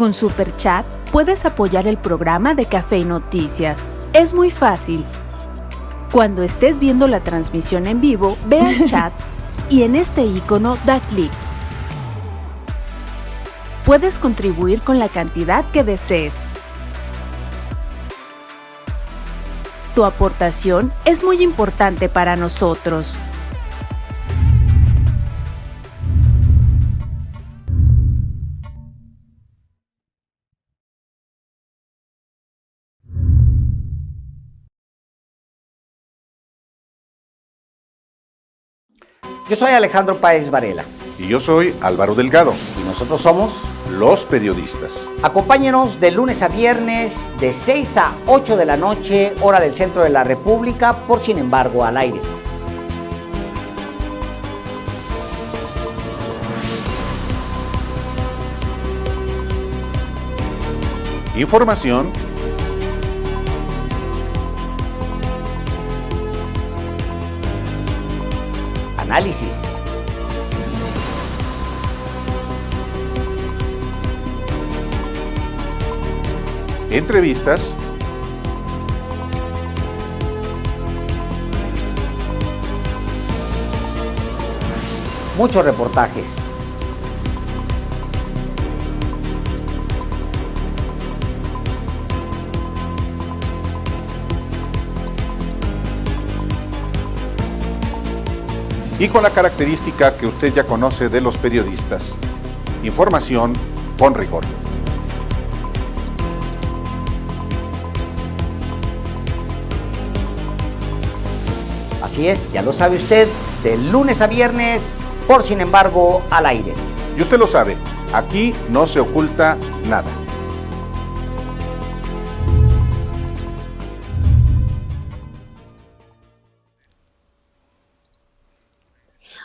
Con Super Chat puedes apoyar el programa de Café y Noticias. Es muy fácil. Cuando estés viendo la transmisión en vivo, ve al chat y en este icono da clic. Puedes contribuir con la cantidad que desees. Tu aportación es muy importante para nosotros. Yo soy Alejandro Páez Varela. Y yo soy Álvaro Delgado. Y nosotros somos Los Periodistas. Acompáñenos de lunes a viernes de 6 a 8 de la noche, hora del centro de la República, por Sin embargo al aire. Información, análisis, entrevistas, muchos reportajes. y con la característica que usted ya conoce de los periodistas: información con rigor. Así es, ya lo sabe usted, de lunes a viernes, por Sin embargo al aire. Y usted lo sabe, aquí no se oculta nada.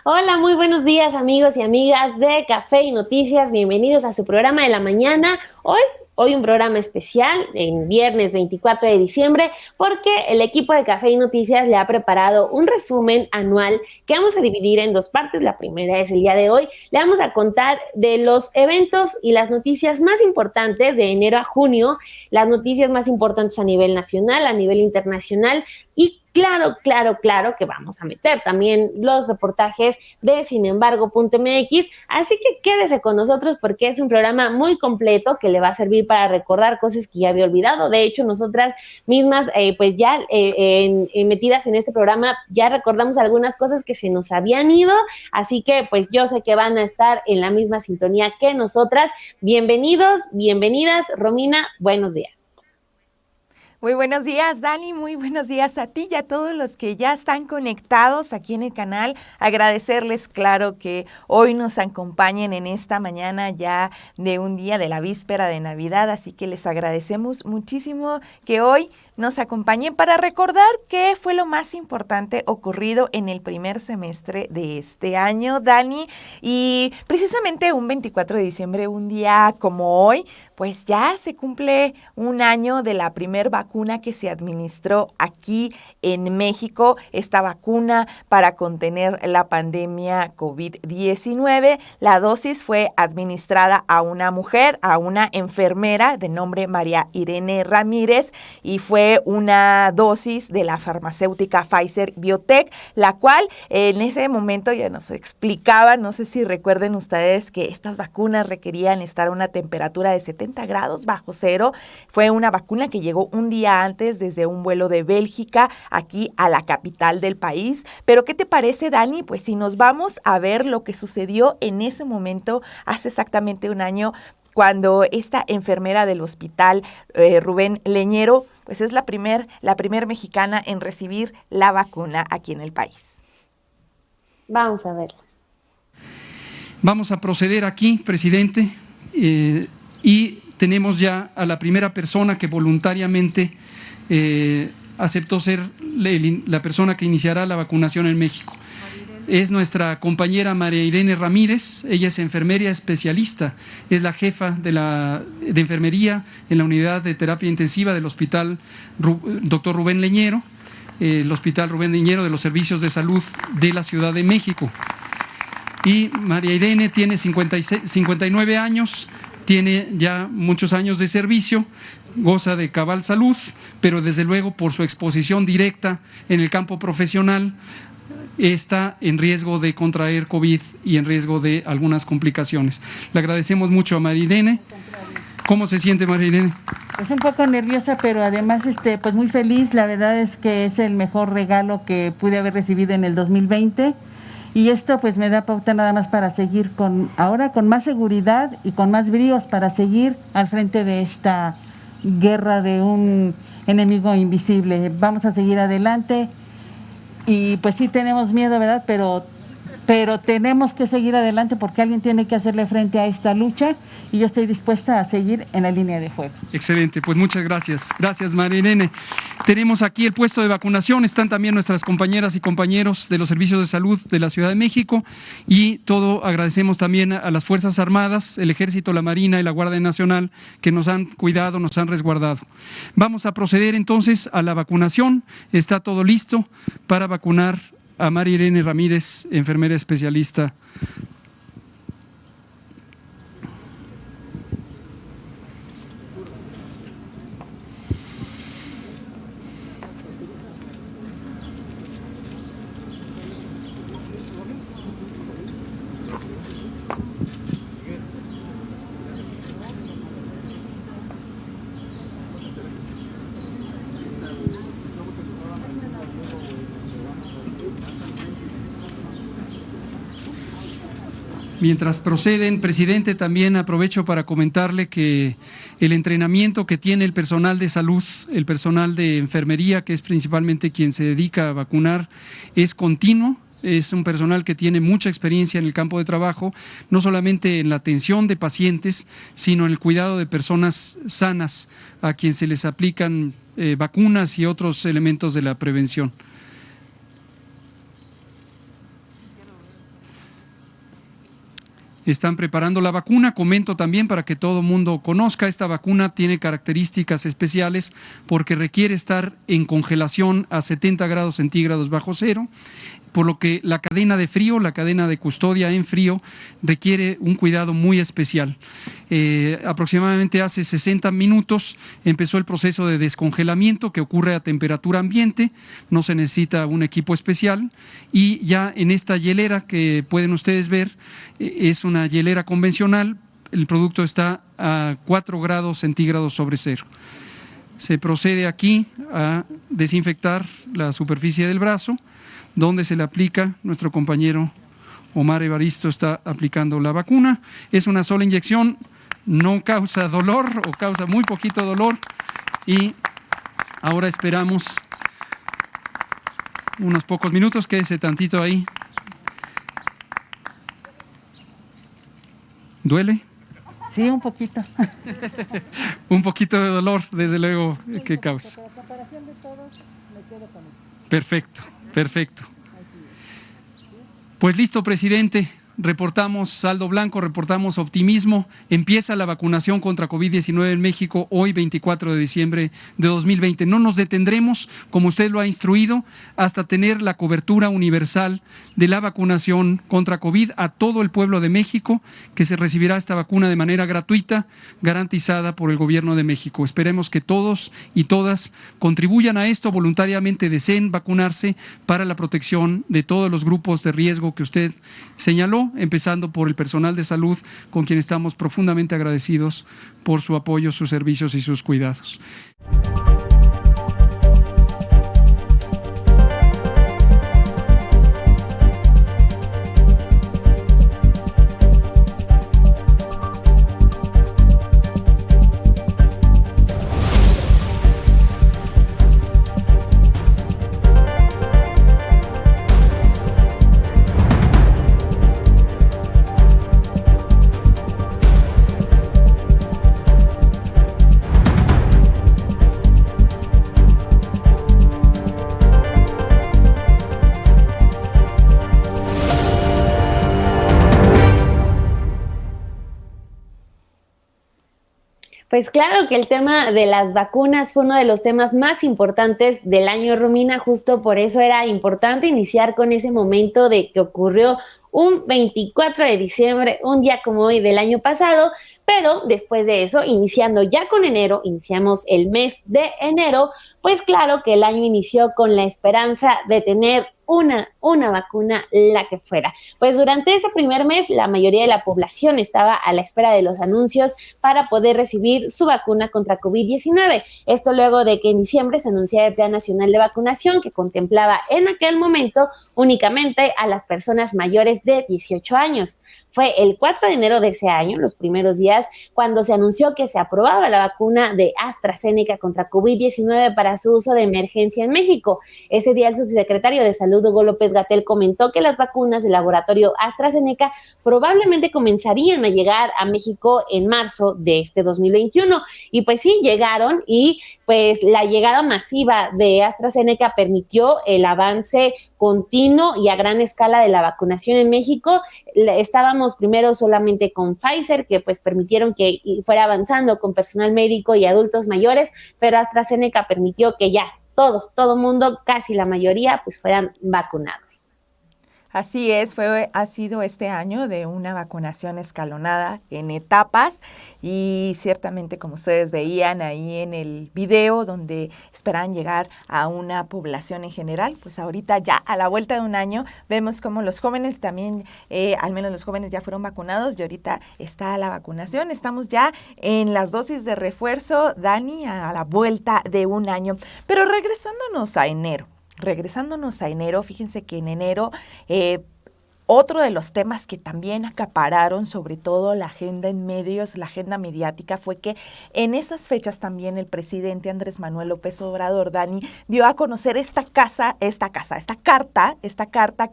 Hola, muy buenos días amigos y amigas de Café y Noticias, bienvenidos a su programa de la mañana. Hoy un programa especial, en viernes 24 de diciembre, porque el equipo de Café y Noticias le ha preparado un resumen anual que vamos a dividir en dos partes. La primera es el día de hoy. Le vamos a contar de los eventos y las noticias más importantes de enero a junio, las noticias más importantes a nivel nacional, a nivel internacional y claro que vamos a meter también los reportajes de sinembargo.mx, así que quédese con nosotros porque es un programa muy completo que le va a servir para recordar cosas que ya había olvidado. De hecho, nosotras mismas, pues ya metidas en este programa, ya recordamos algunas cosas que se nos habían ido, así que pues yo sé que van a estar en la misma sintonía que nosotras. Bienvenidos, bienvenidas. Romina, buenos días. Muy buenos días, Dani, muy buenos días a ti y a todos los que ya están conectados aquí en el canal. Agradecerles, claro, que hoy nos acompañen en esta mañana ya de un día de la víspera de Navidad, así que les agradecemos muchísimo que hoy nos acompañen para recordar qué fue lo más importante ocurrido en el primer semestre de este año, Dani. Y precisamente un 24 de diciembre, un día como hoy, pues ya se cumple un año de la primer vacuna que se administró aquí en México, esta vacuna para contener la pandemia COVID-19. La dosis fue administrada a una mujer, a una enfermera de nombre María Irene Ramírez, y fue una dosis de la farmacéutica Pfizer Biotech, la cual en ese momento ya nos explicaban, no sé si recuerden ustedes, que estas vacunas requerían estar a una temperatura de 70 grados bajo cero. Fue una vacuna que llegó un día antes desde un vuelo de Bélgica aquí a la capital del país. Pero ¿qué te parece, Dani? Pues si nos vamos a ver lo que sucedió en ese momento hace exactamente un año, cuando esta enfermera del hospital Rubén Leñero, pues es la primer mexicana en recibir la vacuna aquí en el país. Vamos a verla. Vamos a proceder aquí, presidente, y tenemos ya a la primera persona que voluntariamente aceptó ser la persona que iniciará la vacunación en México. Es nuestra compañera María Irene Ramírez. Ella es enfermera especialista, es la jefa de enfermería en la unidad de terapia intensiva del hospital Dr. Rubén Leñero, el hospital Rubén Leñero de los Servicios de Salud de la Ciudad de México. Y María Irene tiene 59 años, tiene ya muchos años de servicio, goza de cabal salud, pero desde luego por su exposición directa en el campo profesional está en riesgo de contraer COVID y en riesgo de algunas complicaciones. Le agradecemos mucho a María Irene. ¿Cómo se siente, María Irene? Pues un poco nerviosa, pero además pues muy feliz. La verdad es que es el mejor regalo que pude haber recibido en el 2020 y esto pues me da pauta nada más para seguir ahora con más seguridad y con más bríos para seguir al frente de esta guerra de un enemigo invisible. Vamos a seguir adelante y pues sí tenemos miedo, ¿verdad? Pero tenemos que seguir adelante porque alguien tiene que hacerle frente a esta lucha y yo estoy dispuesta a seguir en la línea de fuego. Excelente, pues muchas gracias. Gracias, María Irene. Tenemos aquí el puesto de vacunación, están también nuestras compañeras y compañeros de los servicios de salud de la Ciudad de México y agradecemos también a las Fuerzas Armadas, el Ejército, la Marina y la Guardia Nacional que nos han cuidado, nos han resguardado. Vamos a proceder entonces a la vacunación. Está todo listo para vacunar a María Irene Ramírez, enfermera especialista. Mientras proceden, presidente, también aprovecho para comentarle que el entrenamiento que tiene el personal de salud, el personal de enfermería, que es principalmente quien se dedica a vacunar, es continuo. Es un personal que tiene mucha experiencia en el campo de trabajo, no solamente en la atención de pacientes, sino en el cuidado de personas sanas a quien se les aplican vacunas y otros elementos de la prevención. Están preparando la vacuna. Comento también para que todo mundo conozca, esta vacuna tiene características especiales porque requiere estar en congelación a 70 grados centígrados bajo cero, por lo que la cadena de frío, la cadena de custodia en frío requiere un cuidado muy especial. Aproximadamente hace 60 minutos empezó el proceso de descongelamiento que ocurre a temperatura ambiente, no se necesita un equipo especial y ya en esta hielera que pueden ustedes ver, es una hielera convencional, el producto está a 4 grados centígrados sobre cero. Se procede aquí a desinfectar la superficie del brazo, donde se le aplica, nuestro compañero Omar Evaristo está aplicando la vacuna. Es una sola inyección, no causa dolor o causa muy poquito dolor y ahora esperamos unos pocos minutos, quédese tantito ahí. ¿Duele? Sí, un poquito. Un poquito de dolor, desde luego, que causa. Pero a comparación de todos, me quedo con esto. Perfecto, perfecto. Pues listo, presidente. Reportamos saldo blanco, reportamos optimismo. Empieza la vacunación contra COVID-19 en México hoy, 24 de diciembre de 2020. No nos detendremos, como usted lo ha instruido, hasta tener la cobertura universal de la vacunación contra COVID a todo el pueblo de México, que se recibirá esta vacuna de manera gratuita, garantizada por el Gobierno de México. Esperemos que todos y todas contribuyan a esto, voluntariamente deseen vacunarse para la protección de todos los grupos de riesgo que usted señaló, empezando por el personal de salud, con quien estamos profundamente agradecidos por su apoyo, sus servicios y sus cuidados. Pues claro que el tema de las vacunas fue uno de los temas más importantes del año, Romina, justo por eso era importante iniciar con ese momento de que ocurrió un 24 de diciembre, un día como hoy del año pasado, pero después de eso, iniciando ya con enero, iniciamos el mes de enero, pues claro que el año inició con la esperanza de tener una vacuna, la que fuera. Pues durante ese primer mes, la mayoría de la población estaba a la espera de los anuncios para poder recibir su vacuna contra COVID-19. Esto luego de que en diciembre se anunciara el Plan Nacional de Vacunación, que contemplaba en aquel momento únicamente a las personas mayores de 18 años. Fue el 4 de enero de ese año, los primeros días, cuando se anunció que se aprobaba la vacuna de AstraZeneca contra COVID-19 para su uso de emergencia en México. Ese día el subsecretario de Salud, Hugo López-Gatell, comentó que las vacunas del laboratorio AstraZeneca probablemente comenzarían a llegar a México en marzo de este 2021. Y pues sí, llegaron, y pues la llegada masiva de AstraZeneca permitió el avance continuo y a gran escala de la vacunación en México. Estábamos primero solamente con Pfizer, que pues permitieron que fuera avanzando con personal médico y adultos mayores, pero AstraZeneca permitió que ya todo mundo, casi la mayoría, pues fueran vacunados. Así es, ha sido este año de una vacunación escalonada en etapas, y ciertamente, como ustedes veían ahí en el video donde esperan llegar a una población en general, pues ahorita ya a la vuelta de un año vemos como los jóvenes también, al menos los jóvenes ya fueron vacunados, y ahorita está la vacunación. Estamos ya en las dosis de refuerzo, Dani, a la vuelta de un año. Pero regresándonos a enero, fíjense que en enero otro de los temas que también acapararon sobre todo la agenda en medios, la agenda mediática, fue que en esas fechas también el presidente Andrés Manuel López Obrador, Dani, dio a conocer esta carta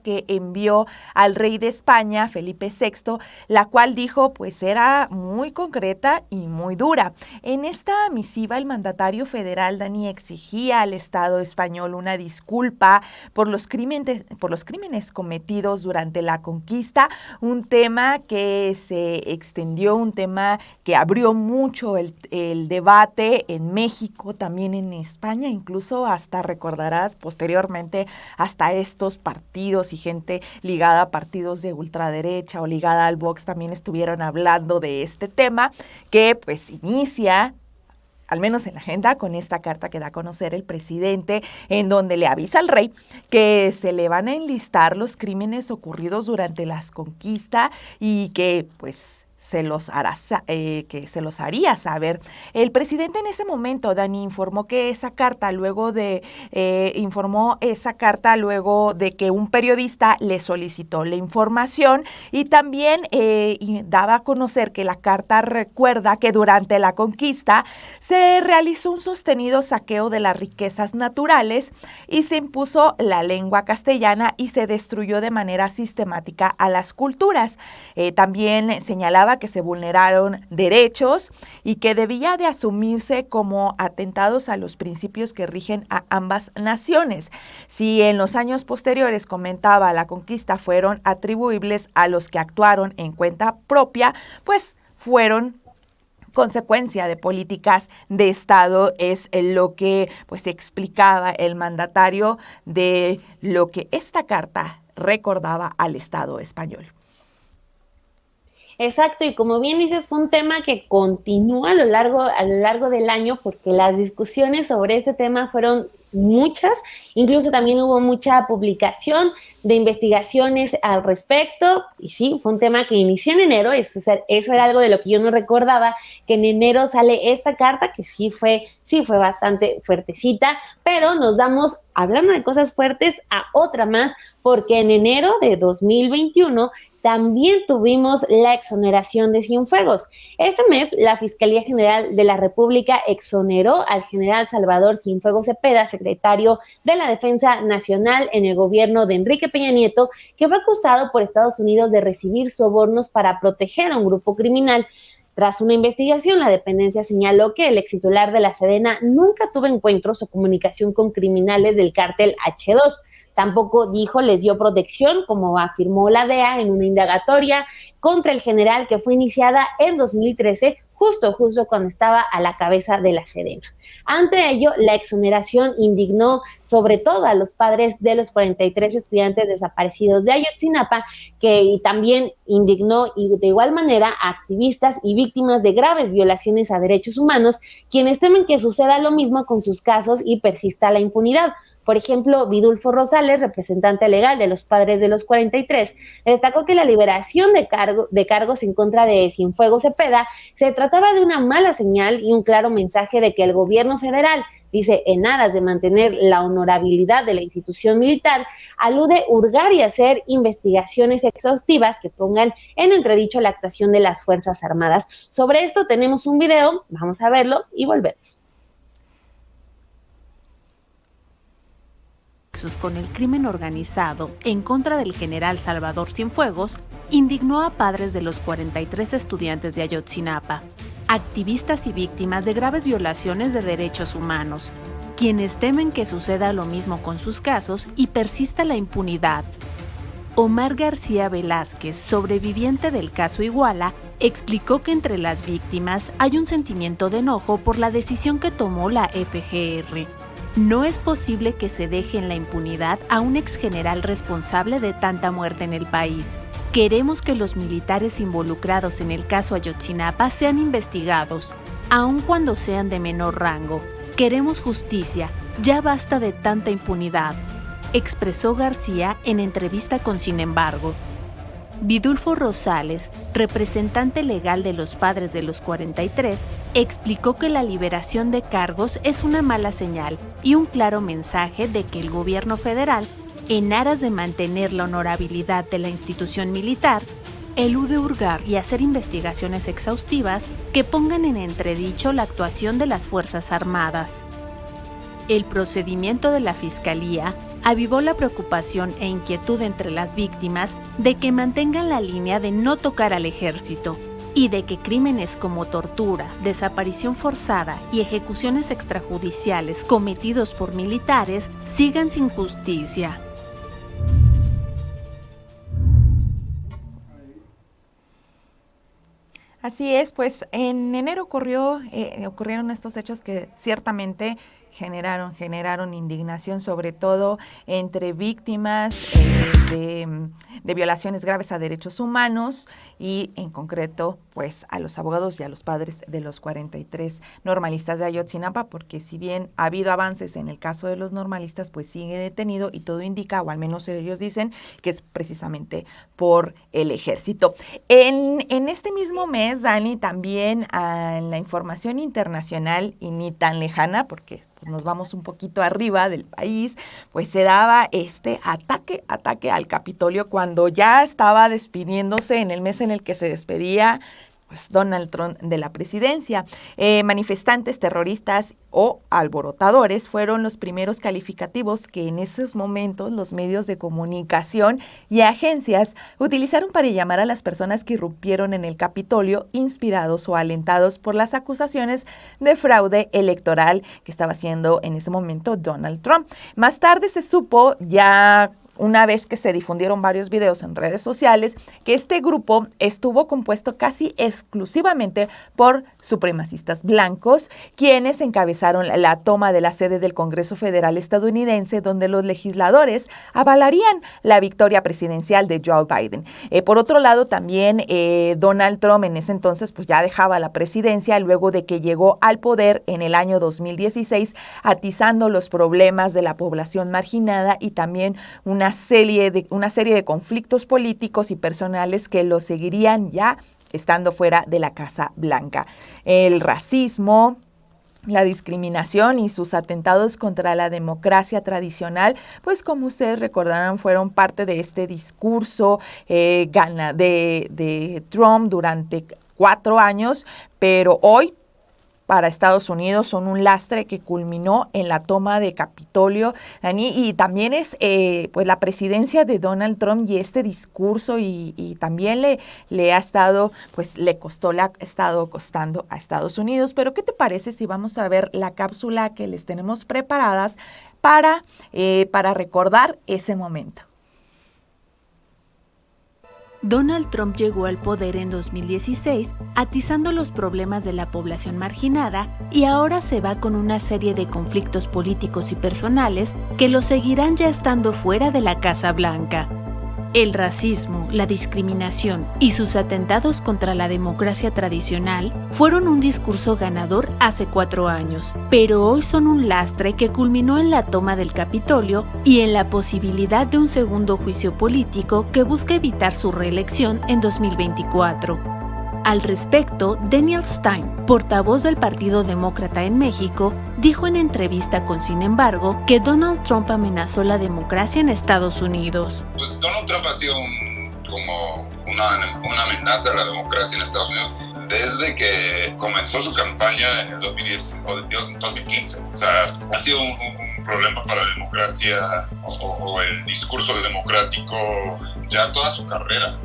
que envió al rey de España, Felipe VI, la cual dijo pues era muy concreta y muy dura. En esta misiva el mandatario federal, Dani, exigía al Estado español una disculpa por los crímenes cometidos durante la conquista, un tema que se extendió, un tema que abrió mucho el debate en México, también en España, incluso hasta recordarás posteriormente hasta estos partidos y gente ligada a partidos de ultraderecha o ligada al Vox también estuvieron hablando de este tema, que pues inicia, al menos en la agenda, con esta carta que da a conocer el presidente, en donde le avisa al rey que se le van a enlistar los crímenes ocurridos durante las conquistas y que pues se los haría saber. El presidente en ese momento, Dani, informó esa carta luego de que un periodista le solicitó la información, y también daba a conocer que la carta recuerda que durante la conquista se realizó un sostenido saqueo de las riquezas naturales y se impuso la lengua castellana y se destruyó de manera sistemática a las culturas. También señalaba que se vulneraron derechos y que debía de asumirse como atentados a los principios que rigen a ambas naciones. Si en los años posteriores, comentaba, la conquista fueron atribuibles a los que actuaron en cuenta propia, pues fueron consecuencia de políticas de Estado, es lo que pues explicaba el mandatario de lo que esta carta recordaba al Estado español. Exacto, y como bien dices, fue un tema que continúa a lo largo del año, porque las discusiones sobre este tema fueron muchas, incluso también hubo mucha publicación de investigaciones al respecto, y sí, fue un tema que inició en enero. Eso era algo de lo que yo no recordaba, que en enero sale esta carta, que sí fue bastante fuertecita, pero nos vamos, hablando de cosas fuertes, a otra más, porque en enero de 2021 también tuvimos la exoneración de Cienfuegos. Este mes, la Fiscalía General de la República exoneró al general Salvador Cienfuegos Cepeda, secretario de la Defensa Nacional en el gobierno de Enrique Peña Nieto, que fue acusado por Estados Unidos de recibir sobornos para proteger a un grupo criminal. Tras una investigación, la dependencia señaló que el extitular de la Sedena nunca tuvo encuentros o comunicación con criminales del cártel H2. Tampoco, dijo, les dio protección, como afirmó la DEA en una indagatoria contra el general que fue iniciada en 2013 justo cuando estaba a la cabeza de la Sedena. Ante ello, la exoneración indignó sobre todo a los padres de los 43 estudiantes desaparecidos de Ayotzinapa, y también indignó y de igual manera a activistas y víctimas de graves violaciones a derechos humanos, quienes temen que suceda lo mismo con sus casos y persista la impunidad. Por ejemplo, Vidulfo Rosales, representante legal de los padres de los 43, destacó que la liberación de cargos en contra de Cienfuegos Cepeda se trataba de una mala señal y un claro mensaje de que el gobierno federal, dice, en aras de mantener la honorabilidad de la institución militar, alude hurgar y hacer investigaciones exhaustivas que pongan en entredicho la actuación de las Fuerzas Armadas. Sobre esto tenemos un video, vamos a verlo y volvemos. Con el crimen organizado en contra del general Salvador Cienfuegos, indignó a padres de los 43 estudiantes de Ayotzinapa, activistas y víctimas de graves violaciones de derechos humanos, quienes temen que suceda lo mismo con sus casos y persista la impunidad. Omar García Velázquez, sobreviviente del caso Iguala, explicó que entre las víctimas hay un sentimiento de enojo por la decisión que tomó la FGR. No es posible que se deje en la impunidad a un exgeneral responsable de tanta muerte en el país. Queremos que los militares involucrados en el caso Ayotzinapa sean investigados, aun cuando sean de menor rango. Queremos justicia, ya basta de tanta impunidad, expresó García en entrevista con Sin embargo. Vidulfo Rosales, representante legal de los padres de los 43, explicó que la liberación de cargos es una mala señal y un claro mensaje de que el gobierno federal, en aras de mantener la honorabilidad de la institución militar, elude hurgar y hacer investigaciones exhaustivas que pongan en entredicho la actuación de las Fuerzas Armadas. El procedimiento de la Fiscalía avivó la preocupación e inquietud entre las víctimas de que mantengan la línea de no tocar al ejército y de que crímenes como tortura, desaparición forzada y ejecuciones extrajudiciales cometidos por militares sigan sin justicia. Así es, pues en enero ocurrieron estos hechos que ciertamente generaron indignación, sobre todo entre víctimas de violaciones graves a derechos humanos y en concreto pues a los abogados y a los padres de los 43 normalistas de Ayotzinapa, porque si bien ha habido avances en el caso de los normalistas, pues sigue detenido y todo indica, o al menos ellos dicen, que es precisamente por el ejército. En este mismo mes, Dani, también en la información internacional y ni tan lejana, porque pues nos vamos un poquito arriba del país, pues se daba este ataque al Capitolio cuando ya estaba despidiéndose en el mes en el que se despedía pues Donald Trump de la presidencia. Manifestantes terroristas o alborotadores fueron los primeros calificativos que en esos momentos los medios de comunicación y agencias utilizaron para llamar a las personas que irrumpieron en el Capitolio, inspirados o alentados por las acusaciones de fraude electoral que estaba haciendo en ese momento Donald Trump. Más tarde se supo, ya una vez que se difundieron varios videos en redes sociales, que este grupo estuvo compuesto casi exclusivamente por supremacistas blancos, quienes encabezaron la toma de la sede del Congreso Federal estadounidense, donde los legisladores avalarían la victoria presidencial de Joe Biden. Por otro lado, también Donald Trump en ese entonces pues ya dejaba la presidencia luego de que llegó al poder en el año 2016, atizando los problemas de la población marginada y también una serie de conflictos políticos y personales que lo seguirían ya estando fuera de la Casa Blanca. El racismo, la discriminación y sus atentados contra la democracia tradicional, pues como ustedes recordarán, fueron parte de este discurso de Trump durante 4 años, pero hoy para Estados Unidos son un lastre que culminó en la toma de Capitolio, Dani, y también es pues la presidencia de Donald Trump y este discurso y también le ha estado costando a Estados Unidos. Pero ¿qué te parece si vamos a ver la cápsula que les tenemos preparadas para recordar ese momento? Donald Trump llegó al poder en 2016, atizando los problemas de la población marginada, y ahora se va con una serie de conflictos políticos y personales que lo seguirán ya estando fuera de la Casa Blanca. El racismo, la discriminación y sus atentados contra la democracia tradicional fueron un discurso ganador hace 4 años, pero hoy son un lastre que culminó en la toma del Capitolio y en la posibilidad de un segundo juicio político que busca evitar su reelección en 2024. Al respecto, Daniel Stein, portavoz del Partido Demócrata en México, dijo en entrevista con Sin embargo que Donald Trump amenazó la democracia en Estados Unidos. Pues Donald Trump ha sido como una amenaza a la democracia en Estados Unidos desde que comenzó su campaña en el 2015. O sea, ha sido un problema para la democracia o el discurso democrático ya toda su carrera.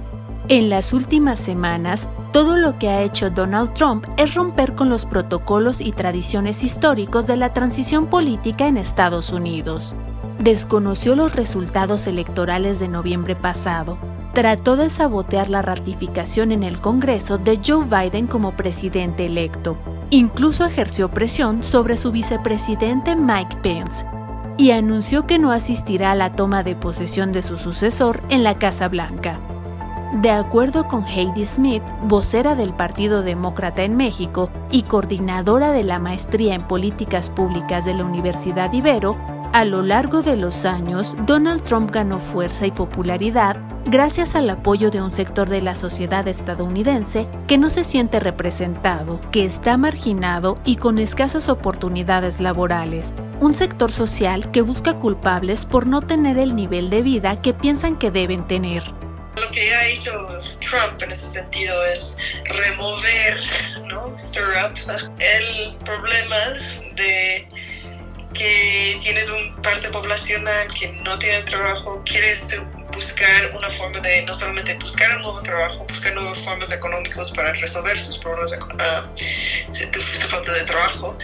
En las últimas semanas, todo lo que ha hecho Donald Trump es romper con los protocolos y tradiciones históricos de la transición política en Estados Unidos. Desconoció los resultados electorales de noviembre pasado. Trató de sabotear la ratificación en el Congreso de Joe Biden como presidente electo. Incluso ejerció presión sobre su vicepresidente Mike Pence y anunció que no asistirá a la toma de posesión de su sucesor en la Casa Blanca. De acuerdo con Heidi Smith, vocera del Partido Demócrata en México y coordinadora de la Maestría en Políticas Públicas de la Universidad Ibero, a lo largo de los años, Donald Trump ganó fuerza y popularidad gracias al apoyo de un sector de la sociedad estadounidense que no se siente representado, que está marginado y con escasas oportunidades laborales. Un sector social que busca culpables por no tener el nivel de vida que piensan que deben tener. Lo que ha hecho Trump en ese sentido es remover, ¿no? Stir up el problema de que tienes una parte poblacional que no tiene trabajo, quieres buscar una forma de no solamente buscar un nuevo trabajo, buscar nuevas formas económicas para resolver sus problemas, su falta de trabajo,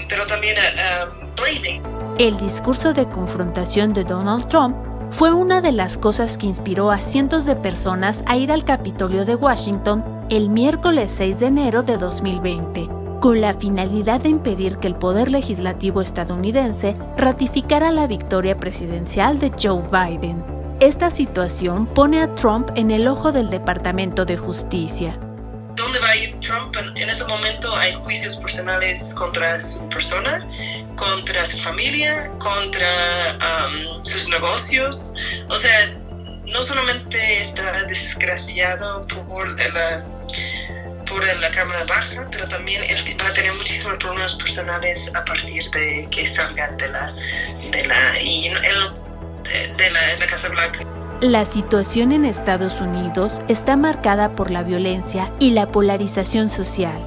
pero también blaming. El discurso de confrontación de Donald Trump fue una de las cosas que inspiró a cientos de personas a ir al Capitolio de Washington el miércoles 6 de enero de 2020, con la finalidad de impedir que el poder legislativo estadounidense ratificara la victoria presidencial de Joe Biden. Esta situación pone a Trump en el ojo del Departamento de Justicia. ¿Dónde va a ir Trump? En ese momento hay juicios personales contra su persona, contra su familia, contra sus negocios. O sea, no solamente está desgraciado por la Cámara Baja, pero también él va a tener muchísimos problemas personales a partir de que salga de la Casa Blanca. La situación en Estados Unidos está marcada por la violencia y la polarización social.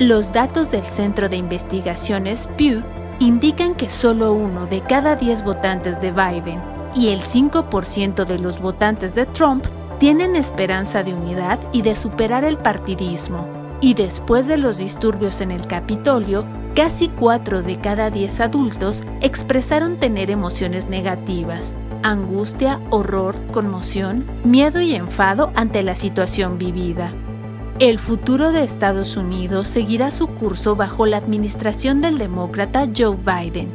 Los datos del Centro de Investigaciones Pew indican que solo 1 de cada 10 votantes de Biden y el 5% de los votantes de Trump tienen esperanza de unidad y de superar el partidismo. Y después de los disturbios en el Capitolio, casi 4 de cada 10 adultos expresaron tener emociones negativas: angustia, horror, conmoción, miedo y enfado ante la situación vivida. El futuro de Estados Unidos seguirá su curso bajo la administración del demócrata Joe Biden,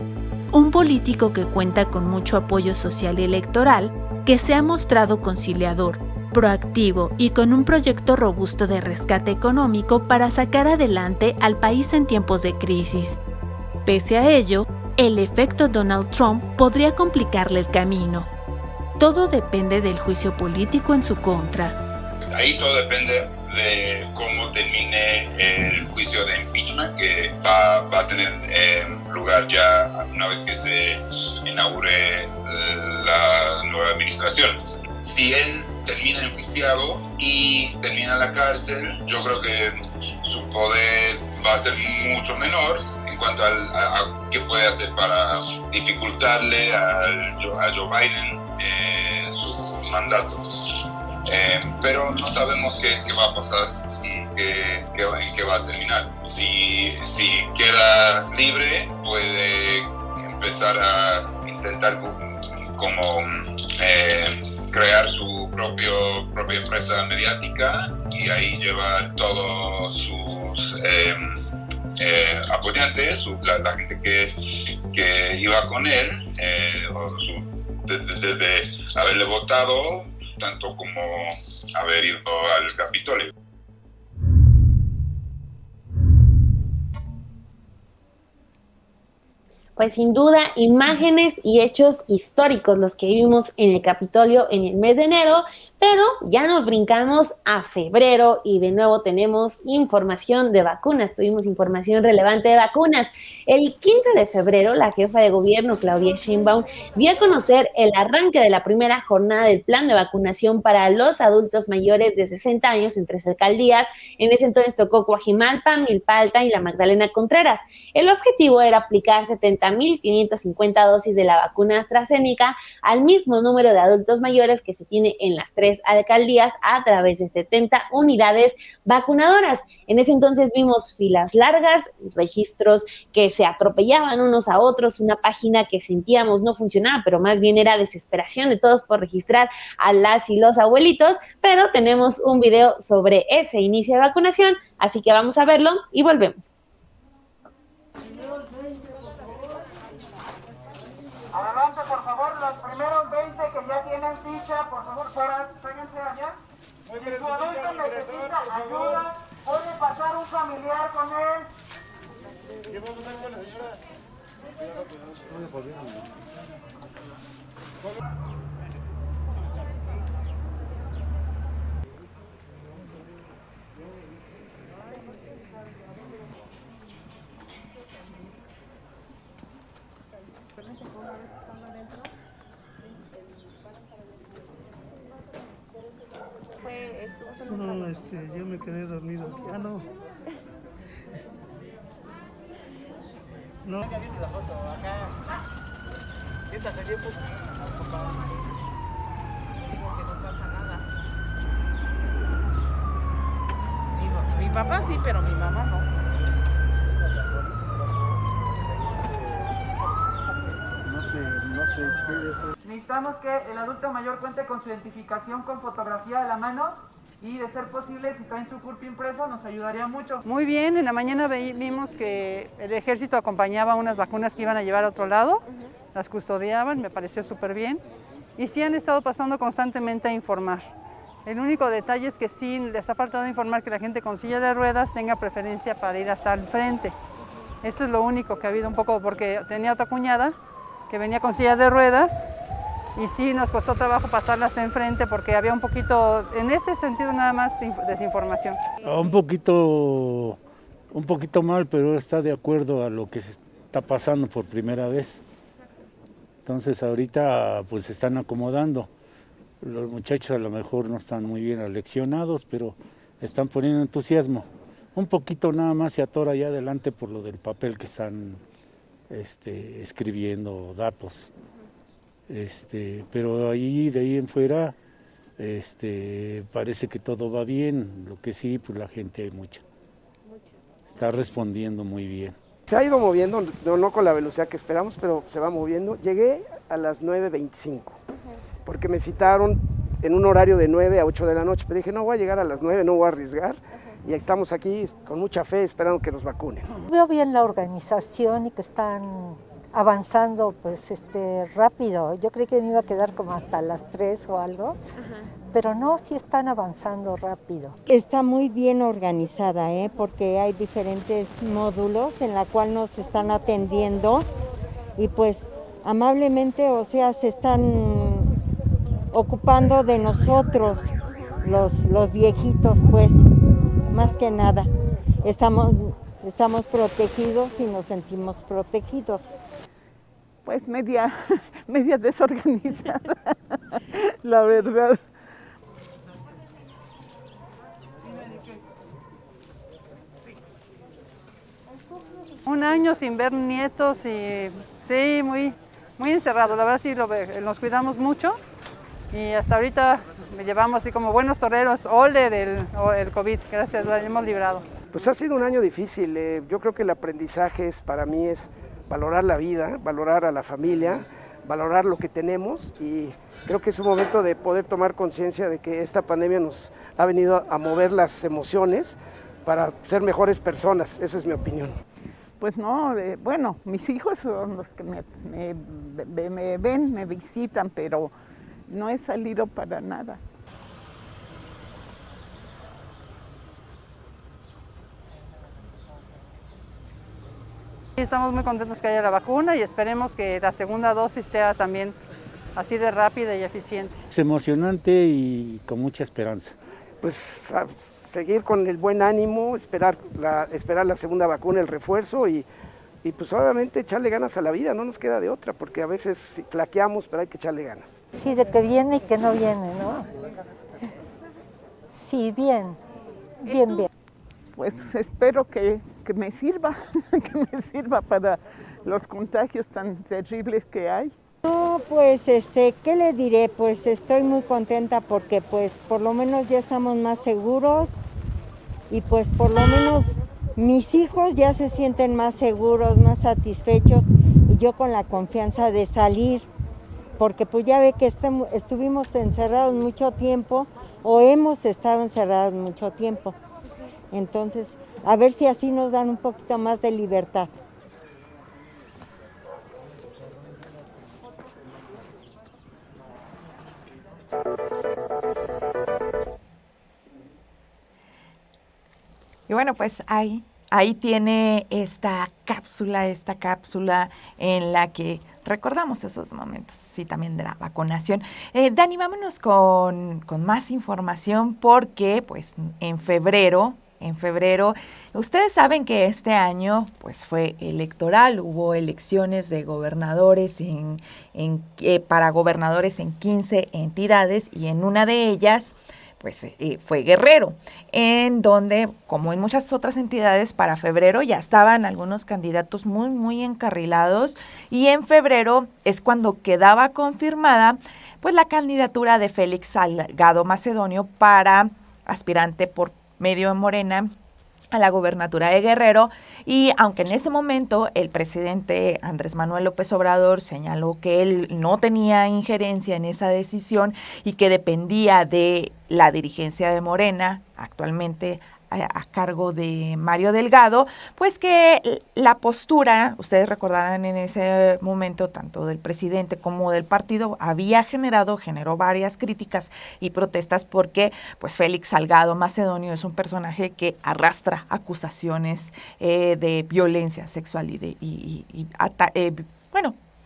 un político que cuenta con mucho apoyo social y electoral, que se ha mostrado conciliador, proactivo y con un proyecto robusto de rescate económico para sacar adelante al país en tiempos de crisis. Pese a ello, el efecto Donald Trump podría complicarle el camino. Todo depende del juicio político en su contra. Ahí todo depende de cómo termine el juicio de impeachment que va a tener lugar ya una vez que se inaugure la nueva administración. Si él termina enjuiciado y termina en la cárcel, yo creo que su poder va a ser mucho menor en cuanto a qué puede hacer para dificultarle a Joe Biden su mandato. Pero no sabemos qué va a pasar y qué va a terminar. Si queda libre, puede empezar a intentar como crear su propia empresa mediática y ahí lleva todos sus apoyantes, la gente que iba con él, desde haberle votado, tanto como haber ido al Capitolio. Pues sin duda, imágenes y hechos históricos los que vimos en el Capitolio en el mes de enero, pero ya nos brincamos a febrero y de nuevo tenemos información de vacunas, tuvimos información relevante de vacunas. El 15 de febrero, la jefa de gobierno, Claudia Sheinbaum, dio a conocer el arranque de la primera jornada del plan de vacunación para los adultos mayores de 60 años en 3 alcaldías. En ese entonces tocó Coajimalpa, Milpalta y la Magdalena Contreras. El objetivo era aplicar 70,550 dosis de la vacuna AstraZeneca al mismo número de adultos mayores que se tiene en las 3 alcaldías a través de 70 unidades vacunadoras. En ese entonces vimos filas largas, registros que se atropellaban unos a otros, una página que sentíamos no funcionaba, pero más bien era desesperación de todos por registrar a las y los abuelitos, pero tenemos un video sobre ese inicio de vacunación, así que vamos a verlo y volvemos. Adelante, por favor, los primeros 20 que ya tienen ficha, por favor, péguense allá. Si su adulto necesita ayuda, puede pasar un familiar con él. ¿Qué vamos a hacer con la señora? No, yo me quedé dormido aquí. Ah, no. No. Acá viene la foto, acá. Siéntase bien, pues. Digo que no pasa nada. Mi papá sí, pero mi mamá no. Necesitamos que el adulto mayor cuente con su identificación con fotografía de la mano y, de ser posible, si traen su CURP impreso, nos ayudaría mucho. Muy bien, en la mañana vimos que el ejército acompañaba unas vacunas que iban a llevar a otro lado, las custodiaban, me pareció súper bien, y sí han estado pasando constantemente a informar. El único detalle es que sí les ha faltado informar que la gente con silla de ruedas tenga preferencia para ir hasta el frente. Eso es lo único que ha habido un poco, porque tenía otra cuñada que venía con silla de ruedas, y sí nos costó trabajo pasarla hasta enfrente porque había un poquito, en ese sentido nada más, desinformación. Un poquito mal, pero está de acuerdo a lo que se está pasando por primera vez. Entonces ahorita pues se están acomodando. Los muchachos a lo mejor no están muy bien aleccionados, pero están poniendo entusiasmo. Un poquito nada más se atora allá adelante por lo del papel que están escribiendo datos. Pero ahí, de ahí en fuera, parece que todo va bien. Lo que sí, pues la gente hay mucha. Está respondiendo muy bien. Se ha ido moviendo, no con la velocidad que esperamos, pero se va moviendo. Llegué a las 9:25, porque me citaron en un horario de 9 a 8 de la noche. Pero dije, no voy a llegar a las 9, no voy a arriesgar. Y estamos aquí con mucha fe esperando que nos vacunen. Veo bien la organización y que están avanzando pues rápido. Yo creí que me iba a quedar como hasta las 3 o algo, pero no, sí están avanzando rápido. Está muy bien organizada, porque hay diferentes módulos en la cual nos están atendiendo y pues amablemente, o sea, se están ocupando de nosotros, los viejitos, pues, más que nada. Estamos protegidos y nos sentimos protegidos. Pues media desorganizada, la verdad. Un año sin ver nietos y sí, muy encerrado. La verdad sí nos cuidamos mucho y hasta ahorita me llevamos así como buenos toreros, ole del COVID, gracias, lo hemos librado. Pues ha sido un año difícil. Yo creo que el aprendizaje para mí es valorar la vida, valorar a la familia, valorar lo que tenemos, y creo que es un momento de poder tomar conciencia de que esta pandemia nos ha venido a mover las emociones para ser mejores personas. Esa es mi opinión. Pues no, bueno, mis hijos son los que me ven, me visitan, pero no he salido para nada. Estamos muy contentos que haya la vacuna y esperemos que la segunda dosis sea también así de rápida y eficiente. Es emocionante y con mucha esperanza. Pues seguir con el buen ánimo, esperar la segunda vacuna, el refuerzo, y pues obviamente echarle ganas a la vida, no nos queda de otra, porque a veces flaqueamos, pero hay que echarle ganas. Sí, de que viene y que no viene, ¿no? Sí, bien. Pues espero que me sirva, que me sirva para los contagios tan terribles que hay. No, pues ¿qué le diré? Pues estoy muy contenta porque pues por lo menos ya estamos más seguros y pues por lo menos mis hijos ya se sienten más seguros, más satisfechos, y yo con la confianza de salir, porque pues ya ve que estuvimos encerrados mucho tiempo o hemos estado encerrados mucho tiempo. Entonces, a ver si así nos dan un poquito más de libertad. Y bueno, pues ahí tiene esta cápsula en la que recordamos esos momentos, sí, también de la vacunación. Dani, vámonos con más información porque pues en febrero, ustedes saben que este año pues fue electoral, hubo elecciones de gobernadores para gobernadores en 15 entidades, y en una de ellas pues fue Guerrero, en donde, como en muchas otras entidades, para febrero ya estaban algunos candidatos muy, muy encarrilados, y en febrero es cuando quedaba confirmada pues la candidatura de Félix Salgado Macedonio para aspirante por medio de Morena a la gobernatura de Guerrero. Y aunque en ese momento el presidente Andrés Manuel López Obrador señaló que él no tenía injerencia en esa decisión y que dependía de la dirigencia de Morena, actualmente a cargo de Mario Delgado, pues que la postura, ustedes recordarán en ese momento, tanto del presidente como del partido, generó varias críticas y protestas porque pues Félix Salgado Macedonio es un personaje que arrastra acusaciones de violencia sexual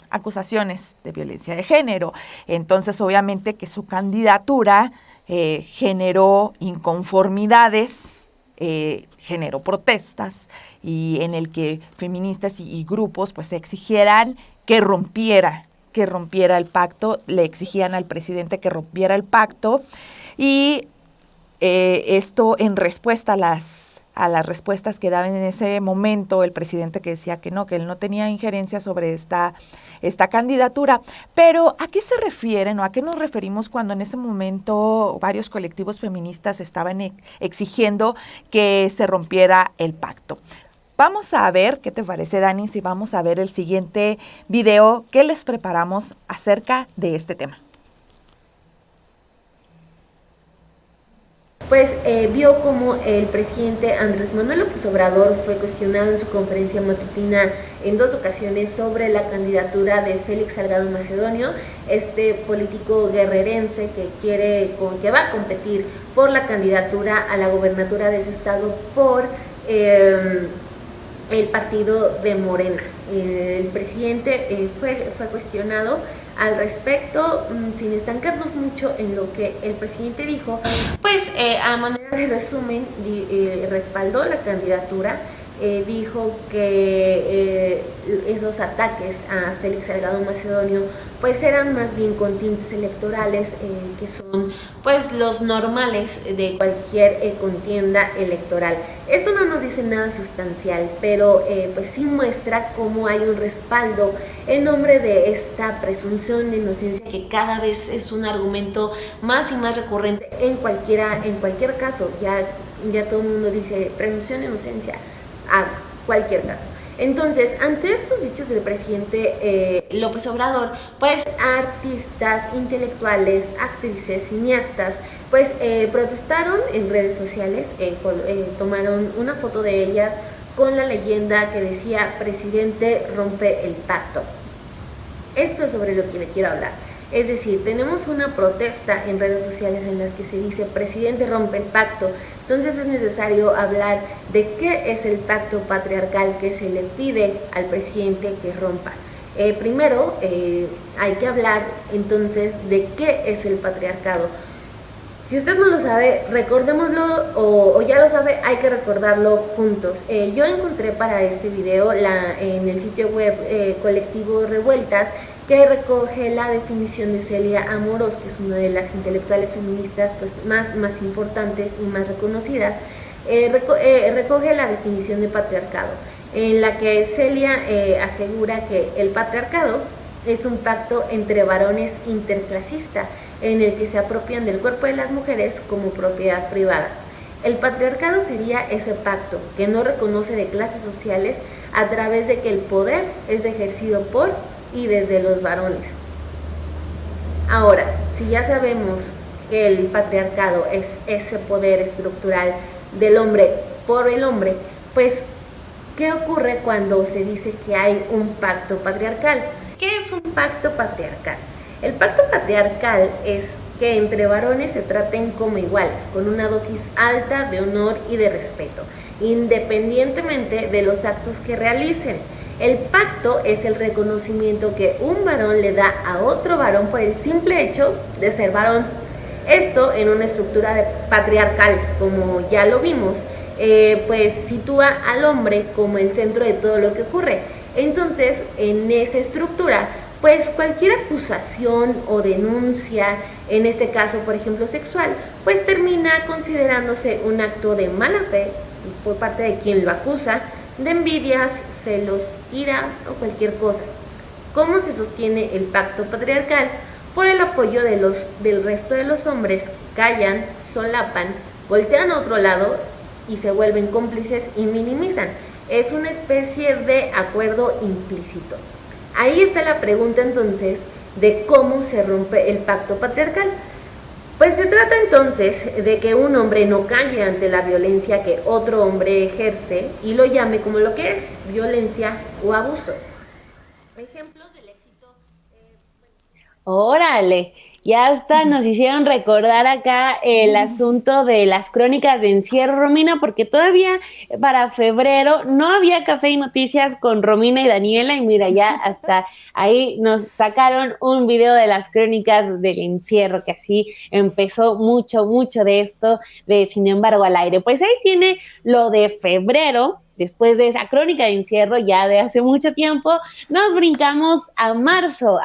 acusaciones de violencia de género. Entonces, obviamente que su candidatura generó inconformidades, generó protestas, y en el que feministas y grupos pues exigieran que rompiera el pacto, le exigían al presidente que rompiera el pacto, y esto en respuesta a las respuestas que daba en ese momento el presidente, que decía que él no tenía injerencia sobre esta candidatura. Pero ¿a qué se refieren o a qué nos referimos cuando en ese momento varios colectivos feministas estaban exigiendo que se rompiera el pacto? Vamos a ver, ¿qué te parece, Dani, si vamos a ver el siguiente video que les preparamos acerca de este tema? Pues vio como el presidente Andrés Manuel López Obrador fue cuestionado en su conferencia matutina en 2 ocasiones sobre la candidatura de Félix Salgado Macedonio, este político guerrerense que va a competir por la candidatura a la gobernatura de ese estado por el partido de Morena. El presidente fue cuestionado al respecto, sin estancarnos mucho en lo que el presidente dijo, pues a manera de resumen respaldó la candidatura, dijo que esos ataques a Félix Salgado Macedonio pues eran más bien con tintes electorales, que son pues los normales de cualquier contienda electoral. Esto no nos dice nada sustancial, pero pues sí muestra cómo hay un respaldo en nombre de esta presunción de inocencia, que cada vez es un argumento más y más recurrente en cualquier caso. Ya todo el mundo dice presunción de inocencia a cualquier caso. Entonces, ante estos dichos del presidente López Obrador, pues artistas, intelectuales, actrices, cineastas, pues protestaron en redes sociales, tomaron una foto de ellas con la leyenda que decía: presidente rompe el pacto. Esto es sobre lo que le quiero hablar. Es decir, tenemos una protesta en redes sociales en las que se dice presidente rompe el pacto. Entonces es necesario hablar de qué es el pacto patriarcal que se le pide al presidente que rompa. Primero hay que hablar entonces de qué es el patriarcado. Si usted no lo sabe, recordémoslo, o ya lo sabe, hay que recordarlo juntos. Yo encontré para este video en el sitio web Colectivo Revueltas, que recoge la definición de Celia Amorós, que es una de las intelectuales feministas pues, más importantes y más reconocidas. Recoge la definición de patriarcado, en la que Celia asegura que el patriarcado es un pacto entre varones interclasista, en el que se apropian del cuerpo de las mujeres como propiedad privada. El patriarcado sería ese pacto que no reconoce de clases sociales a través de que el poder es ejercido por y desde los varones. Ahora, si ya sabemos que el patriarcado es ese poder estructural del hombre por el hombre, pues, ¿qué ocurre cuando se dice que hay un pacto patriarcal? ¿Qué es un pacto patriarcal? El pacto patriarcal es que entre varones se traten como iguales, con una dosis alta de honor y de respeto, independientemente de los actos que realicen. El pacto es el reconocimiento que un varón le da a otro varón por el simple hecho de ser varón. Esto en una estructura patriarcal, como ya lo vimos, pues sitúa al hombre como el centro de todo lo que ocurre. Entonces, en esa estructura, pues cualquier acusación o denuncia, en este caso, por ejemplo, sexual, pues termina considerándose un acto de mala fe por parte de quien lo acusa, de envidias, celos, ira o cualquier cosa. ¿Cómo se sostiene el pacto patriarcal? Por el apoyo del resto de los hombres que callan, solapan, voltean a otro lado y se vuelven cómplices y minimizan. Es una especie de acuerdo implícito. Ahí está la pregunta entonces de cómo se rompe el pacto patriarcal. Pues se trata entonces de que un hombre no calle ante la violencia que otro hombre ejerce y lo llame como lo que es, violencia o abuso. Ejemplos del éxito. ¡Órale! Ya hasta nos hicieron recordar acá el asunto de las crónicas de encierro, Romina, porque todavía para febrero no había Café y Noticias con Romina y Daniela, y mira, ya hasta ahí nos sacaron un video de las crónicas del encierro, que así empezó mucho de esto de Sin embargo al aire. Pues ahí tiene lo de febrero. Después de esa crónica de encierro ya de hace mucho tiempo, nos brincamos a marzo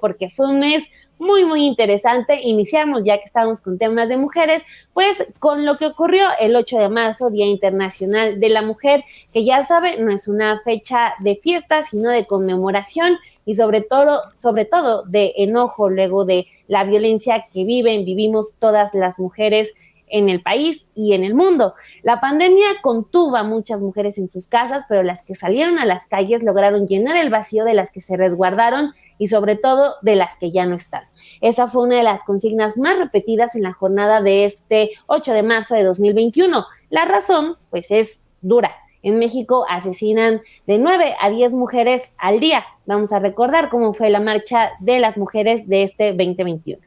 porque fue un mes muy interesante. Iniciamos, ya que estábamos con temas de mujeres, pues con lo que ocurrió el 8 de marzo, Día Internacional de la Mujer, que ya saben, no es una fecha de fiesta, sino de conmemoración y sobre todo de enojo luego de la violencia que vivimos todas las mujeres en el país y en el mundo. La pandemia contuvo a muchas mujeres en sus casas, pero las que salieron a las calles lograron llenar el vacío de las que se resguardaron y sobre todo de las que ya no están. Esa fue una de las consignas más repetidas en la jornada de este 8 de marzo de 2021. La razón, pues, es dura. En México asesinan de 9 a 10 mujeres al día. Vamos a recordar cómo fue la marcha de las mujeres de este 2021.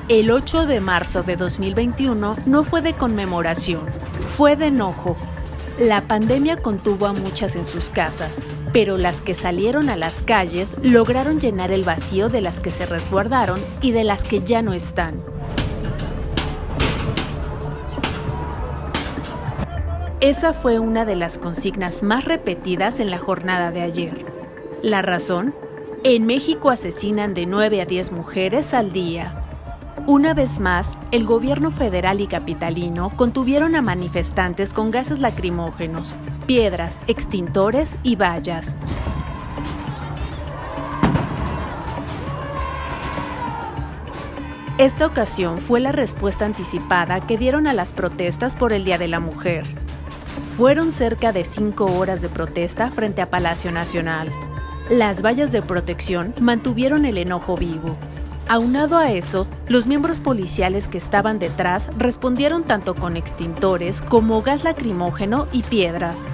El 8 de marzo de 2021 no fue de conmemoración, fue de enojo. La pandemia contuvo a muchas en sus casas, pero las que salieron a las calles lograron llenar el vacío de las que se resguardaron y de las que ya no están. Esa fue una de las consignas más repetidas en la jornada de ayer. ¿La razón? En México asesinan de 9 a 10 mujeres al día. Una vez más, el gobierno federal y capitalino contuvieron a manifestantes con gases lacrimógenos, piedras, extintores y vallas. Esta ocasión fue la respuesta anticipada que dieron a las protestas por el Día de la Mujer. Fueron cerca de 5 horas de protesta frente a Palacio Nacional. Las vallas de protección mantuvieron el enojo vivo. Aunado a eso, los miembros policiales que estaban detrás respondieron tanto con extintores como gas lacrimógeno y piedras.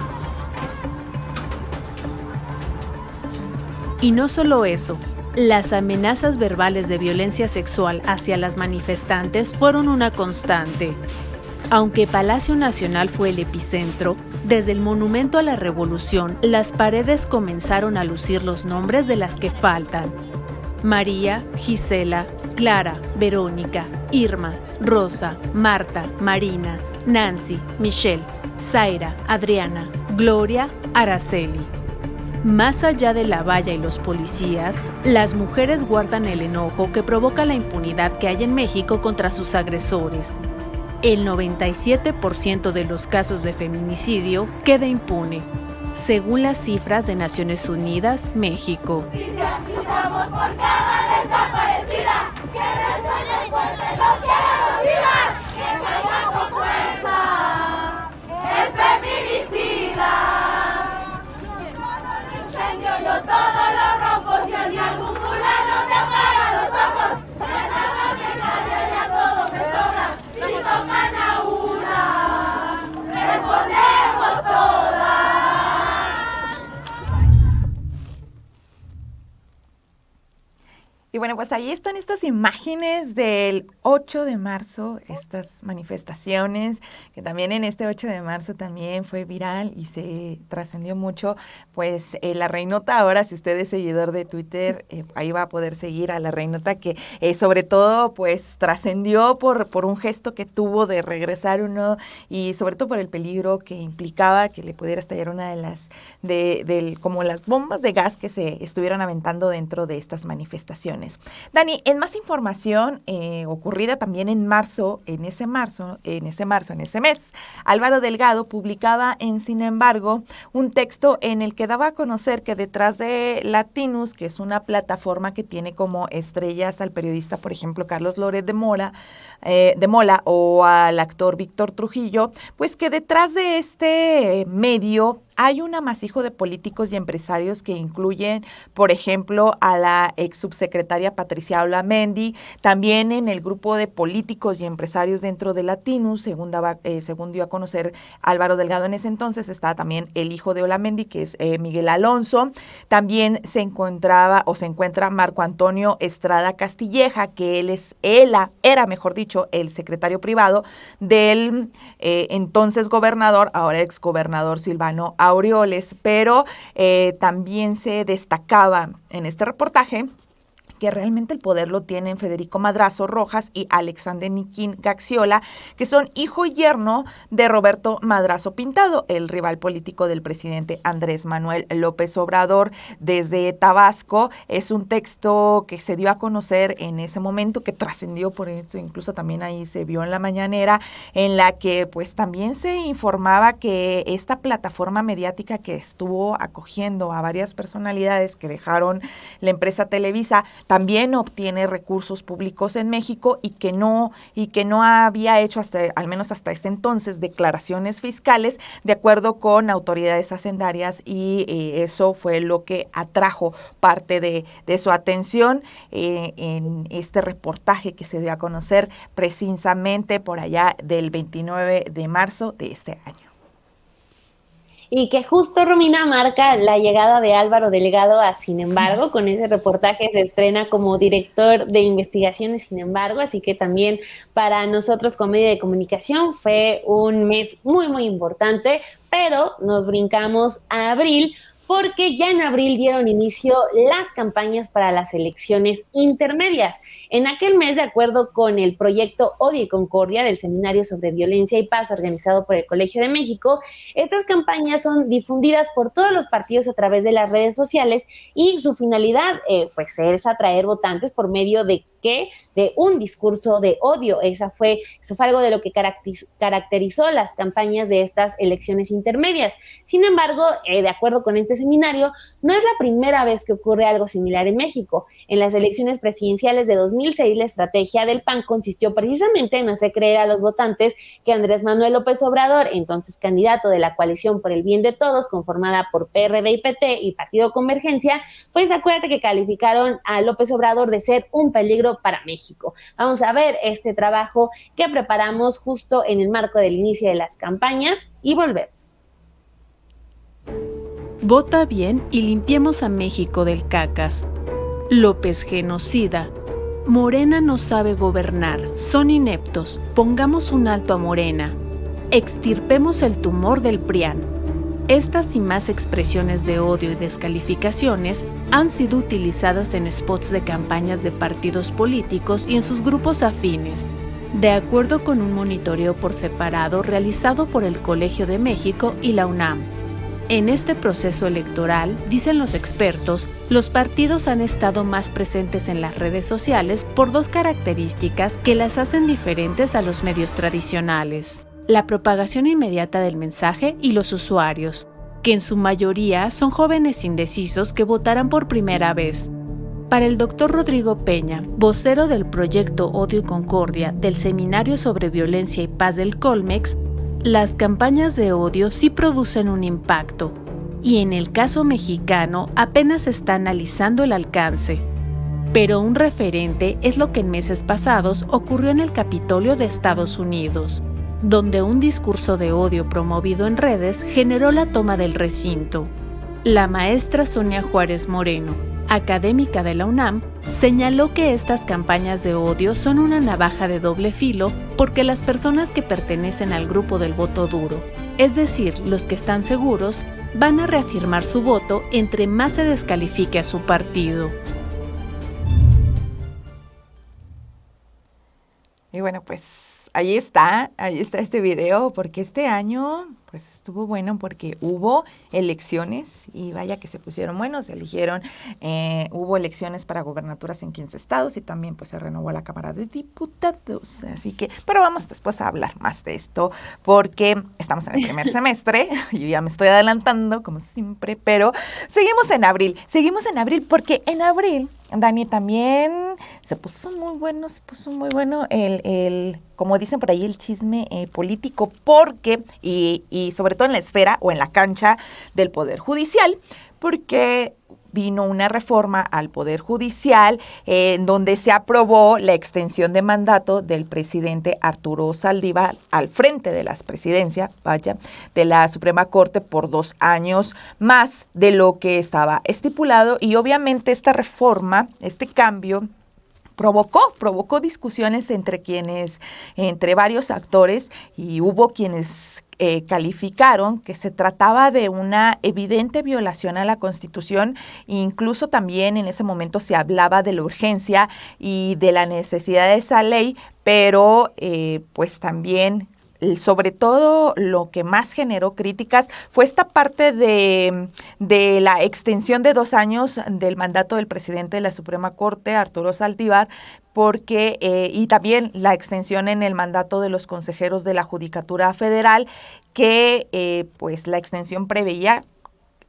Y no solo eso, las amenazas verbales de violencia sexual hacia las manifestantes fueron una constante. Aunque Palacio Nacional fue el epicentro, desde el Monumento a la Revolución, las paredes comenzaron a lucir los nombres de las que faltan. María, Gisela, Clara, Verónica, Irma, Rosa, Marta, Marina, Nancy, Michelle, Zaira, Adriana, Gloria, Araceli. Más allá de la valla y los policías, las mujeres guardan el enojo que provoca la impunidad que hay en México contra sus agresores. El 97% de los casos de feminicidio queda impune, según las cifras de Naciones Unidas, México. Luchamos por cada desaparecida, que resuene fuerte, no queremos vivas, que caiga con fuerza, es feminicida. Incendio, yo todo lo rompo, si a mí algún fulano te apaga los ojos, de nada me nadie, ya todo me sobra, si tocan a una, respondemos todas. Y bueno, pues ahí están estas imágenes del 8 de marzo, estas manifestaciones, que también en este 8 de marzo también fue viral y se trascendió mucho. Pues la Reinota ahora, si usted es seguidor de Twitter, ahí va a poder seguir a la Reinota, que sobre todo pues trascendió por un gesto que tuvo de regresar uno y sobre todo por el peligro que implicaba que le pudiera estallar una de las, como las bombas de gas que se estuvieron aventando dentro de estas manifestaciones. Dani, en más información ocurrida también en ese mes, Álvaro Delgado publicaba en Sin embargo un texto en el que daba a conocer que detrás de Latinus, que es una plataforma que tiene como estrellas al periodista, por ejemplo, Carlos Loret de Mola o al actor Víctor Trujillo, pues que detrás de este medio hay un amasijo de políticos y empresarios que incluyen, por ejemplo, a la ex subsecretaria Patricia Olamendi, también en el grupo de políticos y empresarios dentro de Latinus, según dio a conocer Álvaro Delgado en ese entonces, estaba también el hijo de Olamendi, que es Miguel Alonso. También se encuentra Marco Antonio Estrada Castilleja, que era el secretario privado del entonces gobernador, ahora exgobernador Silvano Aureoles, pero también se destacaba en este reportaje que realmente el poder lo tienen Federico Madrazo Rojas y Alexander Niquín Gaxiola, que son hijo y yerno de Roberto Madrazo Pintado, el rival político del presidente Andrés Manuel López Obrador desde Tabasco. Es un texto que se dio a conocer en ese momento, que trascendió por eso, incluso también ahí se vio en la mañanera, en la que pues también se informaba que esta plataforma mediática que estuvo acogiendo a varias personalidades que dejaron la empresa Televisa, también obtiene recursos públicos en México y que no había hecho al menos hasta ese entonces declaraciones fiscales de acuerdo con autoridades hacendarias, y eso fue lo que atrajo parte de su atención en este reportaje que se dio a conocer precisamente por allá del 29 de marzo de este año. Y que justo, Romina, marca la llegada de Álvaro Delgado a Sin embargo. Con ese reportaje se estrena como director de investigaciones Sin embargo, así que también para nosotros como medio de comunicación fue un mes muy, muy importante, pero nos brincamos a abril, porque ya en abril dieron inicio las campañas para las elecciones intermedias. En aquel mes, de acuerdo con el proyecto Odio y Concordia del Seminario sobre Violencia y Paz organizado por el Colegio de México, estas campañas son difundidas por todos los partidos a través de las redes sociales y su finalidad pues es atraer votantes por medio de qué? De un discurso de odio. Eso fue algo de lo que caracterizó las campañas de estas elecciones intermedias. Sin embargo, de acuerdo con este seminario, no es la primera vez que ocurre algo similar en México. En las elecciones presidenciales de 2006, la estrategia del PAN consistió precisamente en hacer creer a los votantes que Andrés Manuel López Obrador, entonces candidato de la coalición por el bien de todos, conformada por PRD y PT y Partido Convergencia, pues acuérdate que calificaron a López Obrador de ser un peligro para México. Vamos a ver este trabajo que preparamos justo en el marco del inicio de las campañas y volvemos. Vota bien y limpiemos a México del cacas. López genocida. Morena no sabe gobernar, son ineptos, pongamos un alto a Morena. Extirpemos el tumor del PRIAN. Estas y más expresiones de odio y descalificaciones han sido utilizadas en spots de campañas de partidos políticos y en sus grupos afines. De acuerdo con un monitoreo por separado realizado por el Colegio de México y la UNAM. En este proceso electoral, dicen los expertos, los partidos han estado más presentes en las redes sociales por dos características que las hacen diferentes a los medios tradicionales: la propagación inmediata del mensaje y los usuarios, que en su mayoría son jóvenes indecisos que votarán por primera vez. Para el doctor Rodrigo Peña, vocero del proyecto Odio y Concordia del Seminario sobre Violencia y Paz del Colmex, las campañas de odio sí producen un impacto, y en el caso mexicano apenas se está analizando el alcance. Pero un referente es lo que en meses pasados ocurrió en el Capitolio de Estados Unidos, donde un discurso de odio promovido en redes generó la toma del recinto. La maestra Sonia Juárez Moreno, académica de la UNAM, señaló que estas campañas de odio son una navaja de doble filo porque las personas que pertenecen al grupo del voto duro, es decir, los que están seguros, van a reafirmar su voto entre más se descalifique a su partido. Y bueno, pues ahí está este video, porque este año pues estuvo bueno porque hubo elecciones y vaya que se pusieron buenos, se eligieron, hubo elecciones para gobernaturas en 15 estados y también pues se renovó la Cámara de Diputados, así que, pero vamos después a hablar más de esto porque estamos en el primer semestre, yo ya me estoy adelantando como siempre, pero seguimos en abril porque en abril, Dani, también se puso muy bueno el como dicen por ahí, el chisme político, porque, y sobre todo en la esfera o en la cancha del Poder Judicial, porque vino una reforma al Poder Judicial en donde se aprobó la extensión de mandato del presidente Arturo Saldívar al frente de las presidencias, de la Suprema Corte por 2 años más de lo que estaba estipulado, y obviamente esta reforma, este cambio, provocó discusiones entre varios actores, y hubo quienes calificaron que se trataba de una evidente violación a la Constitución. Incluso también en ese momento se hablaba de la urgencia y de la necesidad de esa ley, pero pues también, sobre todo, lo que más generó críticas fue esta parte de la extensión de 2 años del mandato del presidente de la Suprema Corte, Arturo Saldívar, porque y también la extensión en el mandato de los consejeros de la Judicatura Federal, que pues la extensión preveía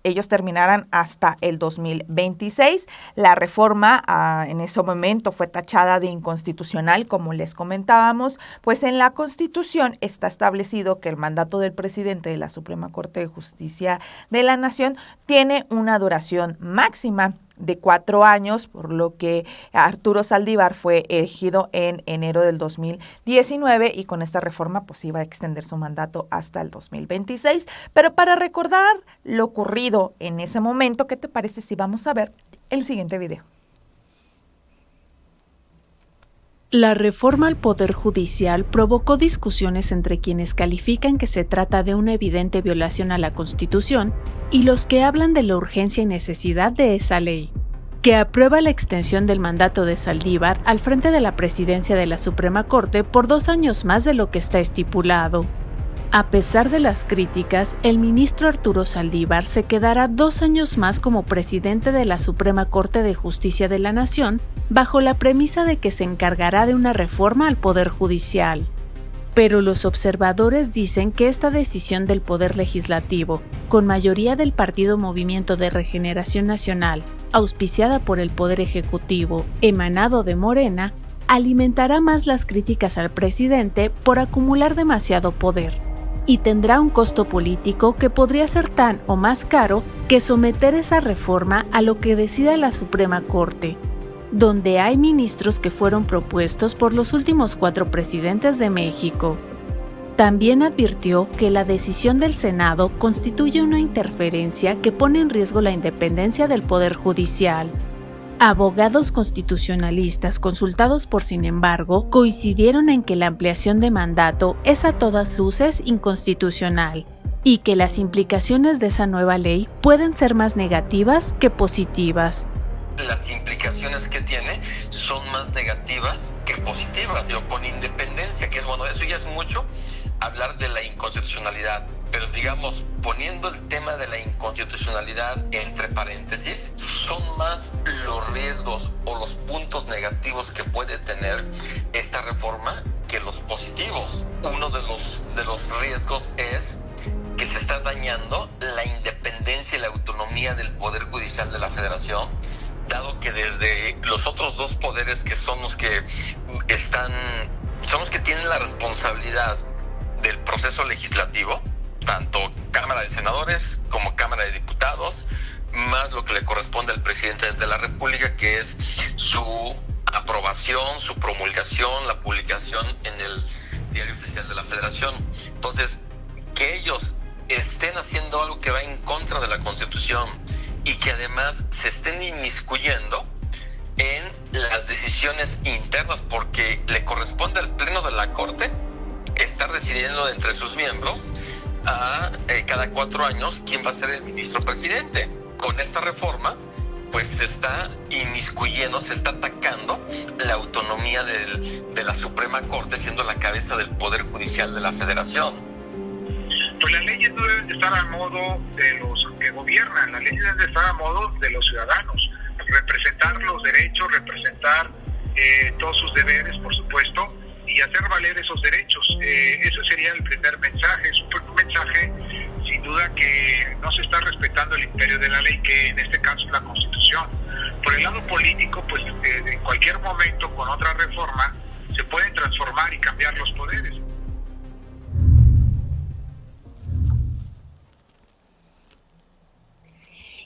ellos terminaran hasta el 2026. La reforma en ese momento fue tachada de inconstitucional, como les comentábamos, pues en la Constitución está establecido que el mandato del presidente de la Suprema Corte de Justicia de la Nación tiene una duración máxima de 4 años, por lo que Arturo Saldívar fue elegido en enero del 2019 y con esta reforma pues iba a extender su mandato hasta el 2026. Pero para recordar lo ocurrido en ese momento, ¿qué te parece si vamos a ver el siguiente video? La reforma al Poder Judicial provocó discusiones entre quienes califican que se trata de una evidente violación a la Constitución y los que hablan de la urgencia y necesidad de esa ley, que aprueba la extensión del mandato de Saldívar al frente de la presidencia de la Suprema Corte por 2 años más de lo que está estipulado. A pesar de las críticas, el ministro Arturo Saldívar se quedará 2 años más como presidente de la Suprema Corte de Justicia de la Nación, bajo la premisa de que se encargará de una reforma al Poder Judicial. Pero los observadores dicen que esta decisión del Poder Legislativo, con mayoría del Partido Movimiento de Regeneración Nacional, auspiciada por el Poder Ejecutivo, emanado de Morena, alimentará más las críticas al presidente por acumular demasiado poder, y tendrá un costo político que podría ser tan o más caro que someter esa reforma a lo que decida la Suprema Corte, donde hay ministros que fueron propuestos por los últimos 4 presidentes de México. También advirtió que la decisión del Senado constituye una interferencia que pone en riesgo la independencia del Poder Judicial. Abogados constitucionalistas consultados por Sin embargo coincidieron en que la ampliación de mandato es a todas luces inconstitucional y que las implicaciones de esa nueva ley pueden ser más negativas que positivas. Las implicaciones que tiene son más negativas que positivas, con independencia, que es bueno, eso ya es mucho hablar de la inconstitucionalidad, pero digamos, poniendo el tema de la inconstitucionalidad entre paréntesis, son más los riesgos o los puntos negativos que puede tener esta reforma que los positivos. Uno de los riesgos es que se está dañando la independencia y la autonomía del Poder Judicial de la Federación, dado que desde los otros 2 poderes que son los que tienen la responsabilidad del proceso legislativo, tanto Cámara de Senadores como Cámara de Diputados, más lo que le corresponde al presidente de la República, que es su aprobación, su promulgación, la publicación en el Diario Oficial de la Federación. Entonces, que ellos estén haciendo algo que va en contra de la Constitución y que además se estén inmiscuyendo en las decisiones internas, porque le corresponde al Pleno de la Corte estar decidiendo entre sus miembros a cada 4 años quién va a ser el ministro presidente. Con esta reforma, pues se está inmiscuyendo, se está atacando la autonomía de la Suprema Corte, siendo la cabeza del Poder Judicial de la Federación. Pues las leyes no deben de estar a modo de los que gobiernan, las leyes deben de estar a modo de los ciudadanos, representar los derechos, representar todos sus deberes, por supuesto, y hacer valer esos derechos. Ese sería el primer mensaje. Es un mensaje, sin duda, que no se está respetando el imperio de la ley, que en este caso es la Constitución. Por el lado político, pues en cualquier momento, con otra reforma, se pueden transformar y cambiar los poderes.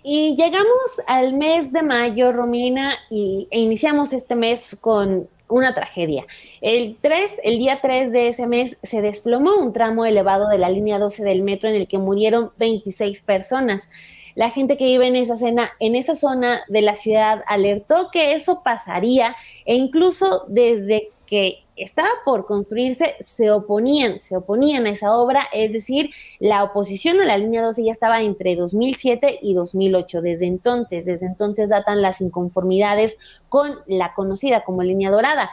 Y llegamos al mes de mayo, Romina, e iniciamos este mes con una tragedia. El día 3 de ese mes se desplomó un tramo elevado de la línea 12 del metro en el que murieron 26 personas. La gente que vive en esa zona de la ciudad alertó que eso pasaría, e incluso desde que estaba por construirse se oponían a esa obra, es decir, la oposición a la línea 12 ya estaba entre 2007 y 2008. Desde entonces datan las inconformidades con la conocida como línea dorada.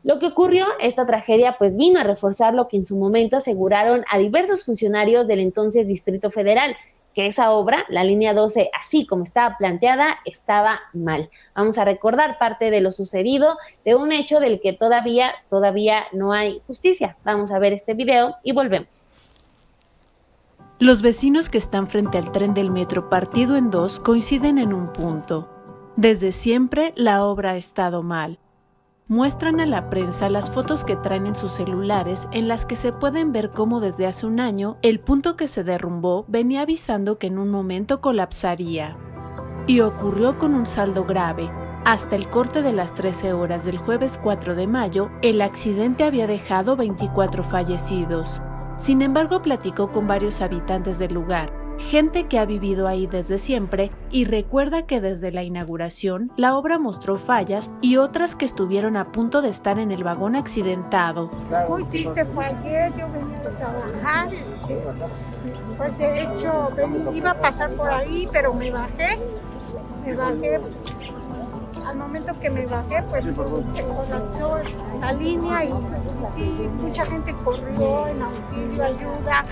Lo que ocurrió, esta tragedia, pues vino a reforzar lo que en su momento aseguraron a diversos funcionarios del entonces Distrito Federal, que esa obra, la línea 12, así como estaba planteada, estaba mal. Vamos a recordar parte de lo sucedido, de un hecho del que todavía no hay justicia. Vamos a ver este video y volvemos. Los vecinos que están frente al tren del metro partido en 2 coinciden en un punto. Desde siempre la obra ha estado mal. Muestran a la prensa las fotos que traen en sus celulares en las que se pueden ver cómo desde hace un año el punto que se derrumbó venía avisando que en un momento colapsaría. Y ocurrió con un saldo grave. Hasta el corte de las 13 horas del jueves 4 de mayo, el accidente había dejado 24 fallecidos. Sin embargo, platicó con varios habitantes del lugar, gente que ha vivido ahí desde siempre y recuerda que desde la inauguración la obra mostró fallas y otras que estuvieron a punto de estar en el vagón accidentado. Muy triste fue ayer, yo venía a trabajar, pues de hecho iba a pasar por ahí, pero me bajé al momento que me bajé, pues se colapsó la línea y sí, mucha gente corrió en auxilio, ayuda,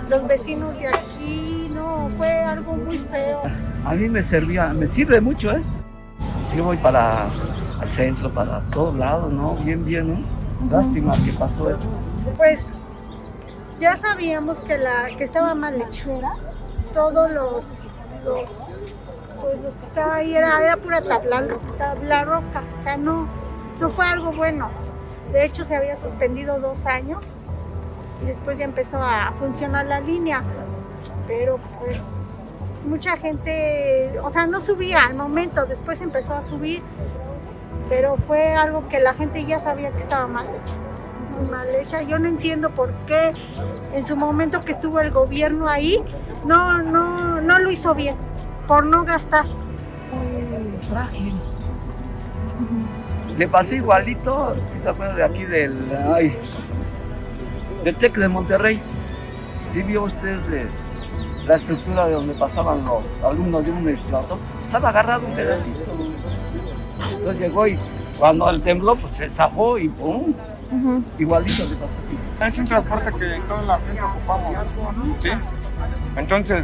los vecinos de aquí, no, fue algo muy feo. A mí me sirve mucho, ¿eh? Yo voy para al centro, para todos lados, ¿no? Bien, ¿no? Lástima que pasó eso. Pues ya sabíamos que estaba mal hecha. Todos los que estaba ahí era pura tabla roca, o sea, no fue algo bueno. De hecho, se había suspendido 2 años y después ya empezó a funcionar la línea, pero pues mucha gente, o sea, no subía al momento, después empezó a subir, pero fue algo que la gente ya sabía que estaba mal hecha, muy mal hecha. Yo no entiendo por qué en su momento que estuvo el gobierno ahí, no lo hizo bien, por no gastar. Muy frágil. Le pasó igualito, si se acuerdan de aquí del TEC de Monterrey. ¿Sí vio usted la estructura de donde pasaban los alumnos de un administrador? Estaba agarrado un pedacito. Entonces llegó y cuando el tembló, pues se zafó y ¡pum! Igualito le pasó aquí. Es un transporte que toda la gente ocupamos, ¿sí? Entonces,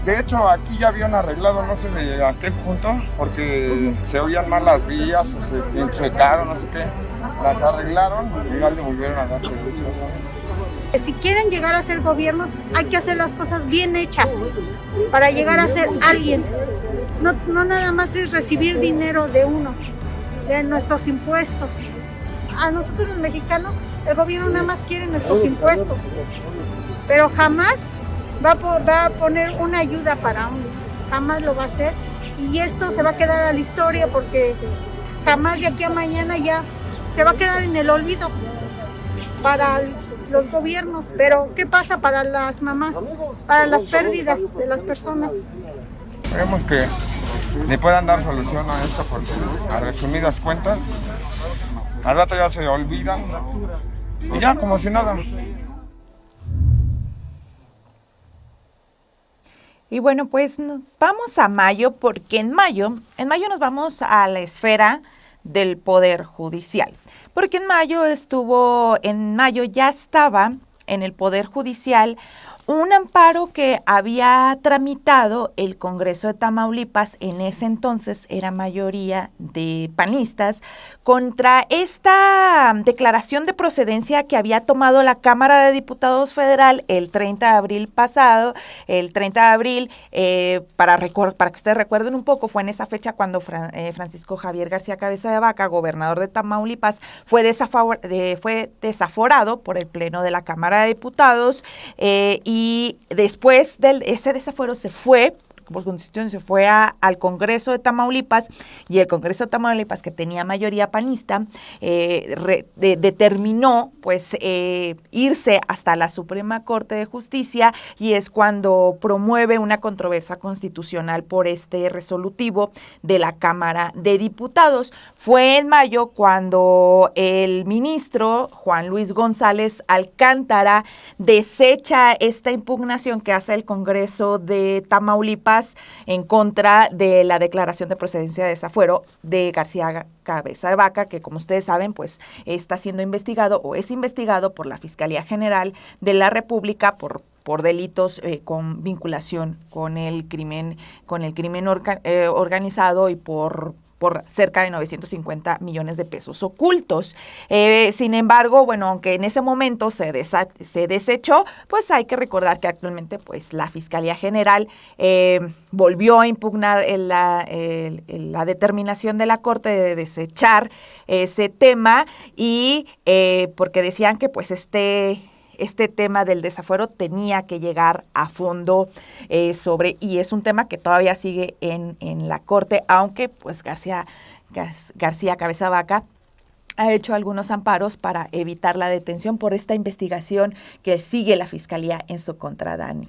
de hecho aquí ya habían arreglado, no sé de a qué punto, porque se oían mal las vías, o se enchecaron, no sé qué. Las arreglaron y ya le volvieron a dar servicio. Si quieren llegar a ser gobiernos, hay que hacer las cosas bien hechas para llegar a ser alguien. No nada más es recibir dinero de uno, de nuestros impuestos. A nosotros los mexicanos, el gobierno nada más quiere nuestros impuestos, pero jamás va a poner una ayuda para uno, jamás lo va a hacer. Y esto se va a quedar a la historia porque jamás de aquí a mañana ya se va a quedar en el olvido para los gobiernos. Pero ¿qué pasa para las mamás? Para las pérdidas de las personas. Esperemos que le puedan dar solución a esto porque a resumidas cuentas al rato ya se olvidan y ya como si nada. Y bueno, pues nos vamos a mayo, porque en mayo nos vamos a la esfera del Poder Judicial. Porque en mayo ya estaba en el Poder Judicial un amparo que había tramitado el Congreso de Tamaulipas, en ese entonces era mayoría de panistas, contra esta declaración de procedencia que había tomado la Cámara de Diputados Federal el 30 de abril pasado. El 30 de abril, para que ustedes recuerden un poco, fue en esa fecha cuando Francisco Javier García Cabeza de Vaca, gobernador de Tamaulipas, fue desaforado por el Pleno de la Cámara de Diputados, y después de ese desafuero se fue, por constitución, se fue al Congreso de Tamaulipas, y el Congreso de Tamaulipas, que tenía mayoría panista, determinó pues irse hasta la Suprema Corte de Justicia, y es cuando promueve una controversia constitucional por este resolutivo de la Cámara de Diputados. Fue en mayo cuando el ministro Juan Luis González Alcántara desecha esta impugnación que hace el Congreso de Tamaulipas en contra de la declaración de procedencia de desafuero de García Cabeza de Vaca, que como ustedes saben, pues está siendo investigado o es investigado por la Fiscalía General de la República por delitos con vinculación con el crimen organizado y por cerca de 950 millones de pesos ocultos. Sin embargo, bueno, aunque en ese momento se desechó, pues hay que recordar que actualmente pues la Fiscalía General volvió a impugnar la determinación de la Corte de desechar ese tema, y porque decían que pues este tema del desafuero tenía que llegar a fondo y es un tema que todavía sigue en la Corte, aunque pues García Cabeza Vaca ha hecho algunos amparos para evitar la detención por esta investigación que sigue la Fiscalía en su contra, Dani.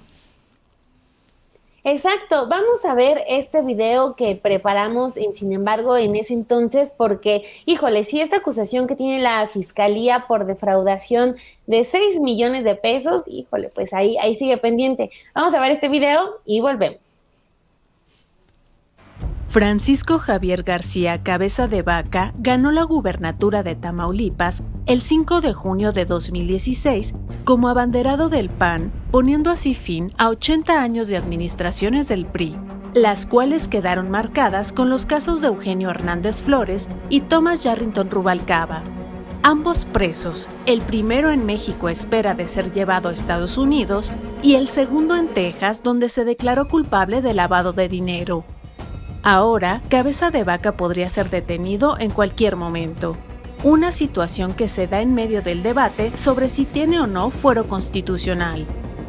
Exacto, vamos a ver este video que preparamos, sin embargo, en ese entonces, porque, híjole, sí, esta acusación que tiene la Fiscalía por defraudación de 6 millones de pesos, híjole, pues ahí sigue pendiente. Vamos a ver este video y volvemos. Francisco Javier García Cabeza de Vaca ganó la gubernatura de Tamaulipas el 5 de junio de 2016 como abanderado del PAN, poniendo así fin a 80 años de administraciones del PRI, las cuales quedaron marcadas con los casos de Eugenio Hernández Flores y Thomas Yarrington Rubalcaba. Ambos presos, el primero en México a espera de ser llevado a Estados Unidos y el segundo en Texas, donde se declaró culpable de lavado de dinero. Ahora, Cabeza de Vaca podría ser detenido en cualquier momento. Una situación que se da en medio del debate sobre si tiene o no fuero constitucional,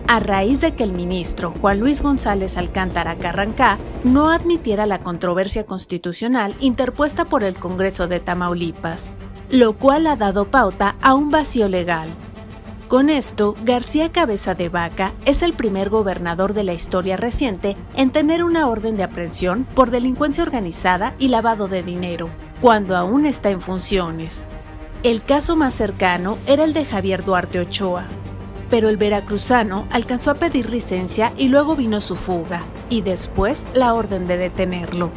a raíz de que el ministro Juan Luis González Alcántara Carrancá no admitiera la controversia constitucional interpuesta por el Congreso de Tamaulipas, lo cual ha dado pauta a un vacío legal. Con esto, García Cabeza de Vaca es el primer gobernador de la historia reciente en tener una orden de aprehensión por delincuencia organizada y lavado de dinero, cuando aún está en funciones. El caso más cercano era el de Javier Duarte Ochoa, pero el veracruzano alcanzó a pedir licencia y luego vino su fuga, y después la orden de detenerlo.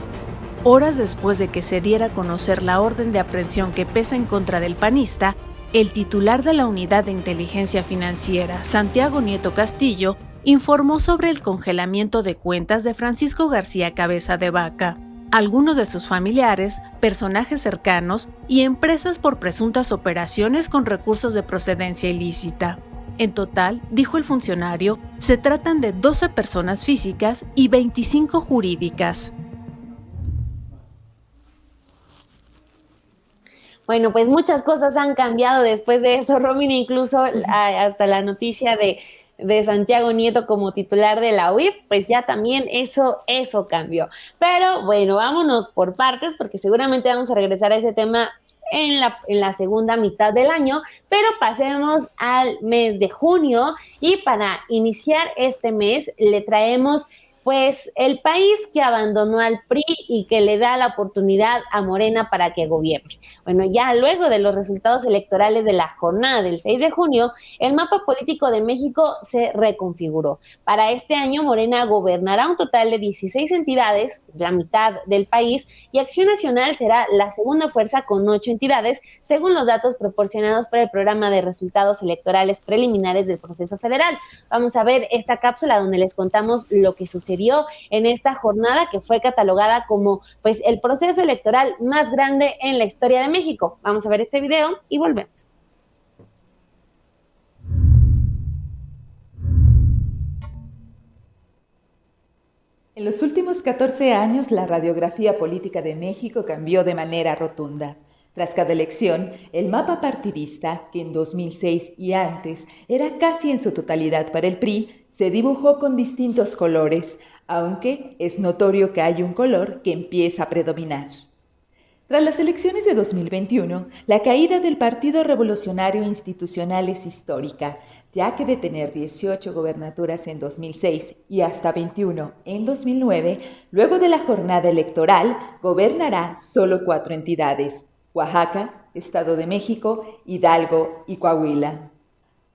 Horas después de que se diera a conocer la orden de aprehensión que pesa en contra del panista, el titular de la Unidad de Inteligencia Financiera, Santiago Nieto Castillo, informó sobre el congelamiento de cuentas de Francisco García Cabeza de Vaca, algunos de sus familiares, personajes cercanos y empresas por presuntas operaciones con recursos de procedencia ilícita. En total, dijo el funcionario, se tratan de 12 personas físicas y 25 jurídicas. Bueno, pues muchas cosas han cambiado después de eso, Romina, incluso hasta la noticia de Santiago Nieto como titular de la UIF, pues ya también eso cambió. Pero bueno, vámonos por partes, porque seguramente vamos a regresar a ese tema en la segunda mitad del año, pero pasemos al mes de junio, y para iniciar este mes le traemos pues el país que abandonó al PRI y que le da la oportunidad a Morena para que gobierne. Bueno, ya luego de los resultados electorales de la jornada del 6 de junio, el mapa político de México se reconfiguró. Para este año, Morena gobernará un total de 16 entidades, la mitad del país, y Acción Nacional será la segunda fuerza con 8 entidades, según los datos proporcionados por el programa de resultados electorales preliminares del proceso federal. Vamos a ver esta cápsula donde les contamos lo que sucedió en esta jornada, que fue catalogada como pues el proceso electoral más grande en la historia de México. Vamos a ver este video y volvemos. En los últimos 14 años, la radiografía política de México cambió de manera rotunda. Tras cada elección, el mapa partidista, que en 2006 y antes era casi en su totalidad para el PRI, se dibujó con distintos colores, aunque es notorio que hay un color que empieza a predominar. Tras las elecciones de 2021, la caída del Partido Revolucionario Institucional es histórica, ya que de tener 18 gobernaturas en 2006 y hasta 21 en 2009, luego de la jornada electoral, gobernará solo 4 entidades: Oaxaca, Estado de México, Hidalgo y Coahuila.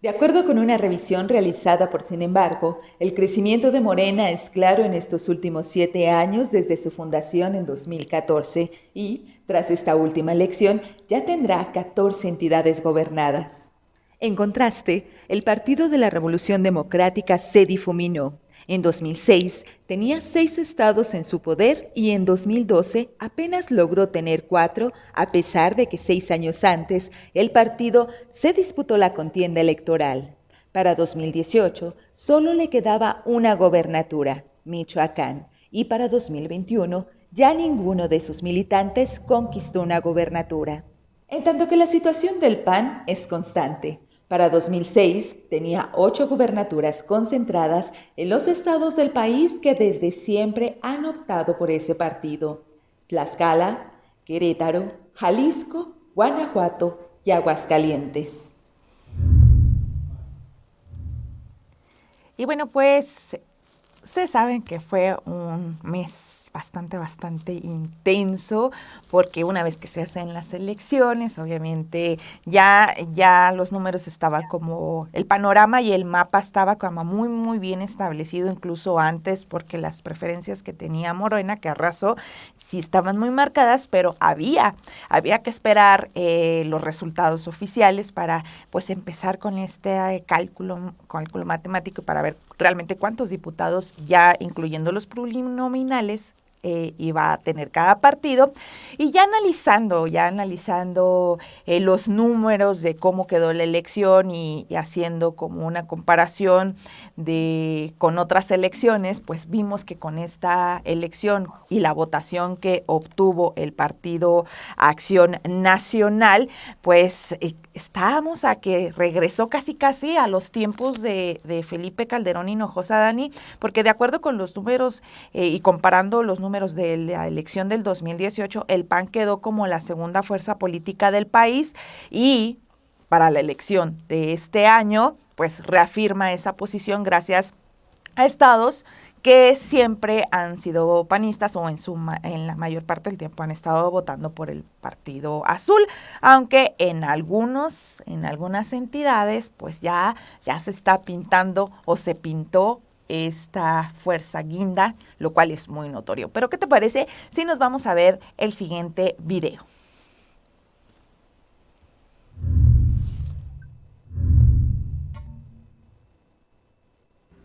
De acuerdo con una revisión realizada por Sin embargo, el crecimiento de Morena es claro en estos últimos 7 años desde su fundación en 2014 y, tras esta última elección, ya tendrá 14 entidades gobernadas. En contraste, el Partido de la Revolución Democrática se difuminó. En 2006 tenía 6 estados en su poder y en 2012 apenas logró tener 4, a pesar de que 6 años antes el partido se disputó la contienda electoral. Para 2018 solo le quedaba una gobernatura, Michoacán, y para 2021 ya ninguno de sus militantes conquistó una gobernatura. En tanto que la situación del PAN es constante. Para 2006 tenía 8 gubernaturas concentradas en los estados del país que desde siempre han optado por ese partido: Tlaxcala, Querétaro, Jalisco, Guanajuato y Aguascalientes. Y bueno, pues se saben que fue un mes bastante intenso, porque una vez que se hacen las elecciones, obviamente ya los números estaban como, el panorama y el mapa estaba como muy bien establecido, incluso antes, porque las preferencias que tenía Morena, que arrasó, sí estaban muy marcadas, pero había que esperar los resultados oficiales para pues empezar con este cálculo matemático para ver realmente cuántos diputados, ya incluyendo los plurinominales, iba a tener cada partido, y ya analizando los números de cómo quedó la elección y haciendo como una comparación con otras elecciones, pues vimos que con esta elección y la votación que obtuvo el Partido Acción Nacional, pues estábamos a que regresó casi a los tiempos de Felipe Calderón Hinojosa, Dani, porque de acuerdo con los números y comparando los números de la elección del 2018, el PAN quedó como la segunda fuerza política del país, y para la elección de este año, pues reafirma esa posición gracias a estados que siempre han sido panistas, o en la mayor parte del tiempo han estado votando por el Partido Azul, aunque en algunas entidades pues ya se está pintando o se pintó esta fuerza guinda, lo cual es muy notorio. Pero ¿qué te parece si nos vamos a ver el siguiente video?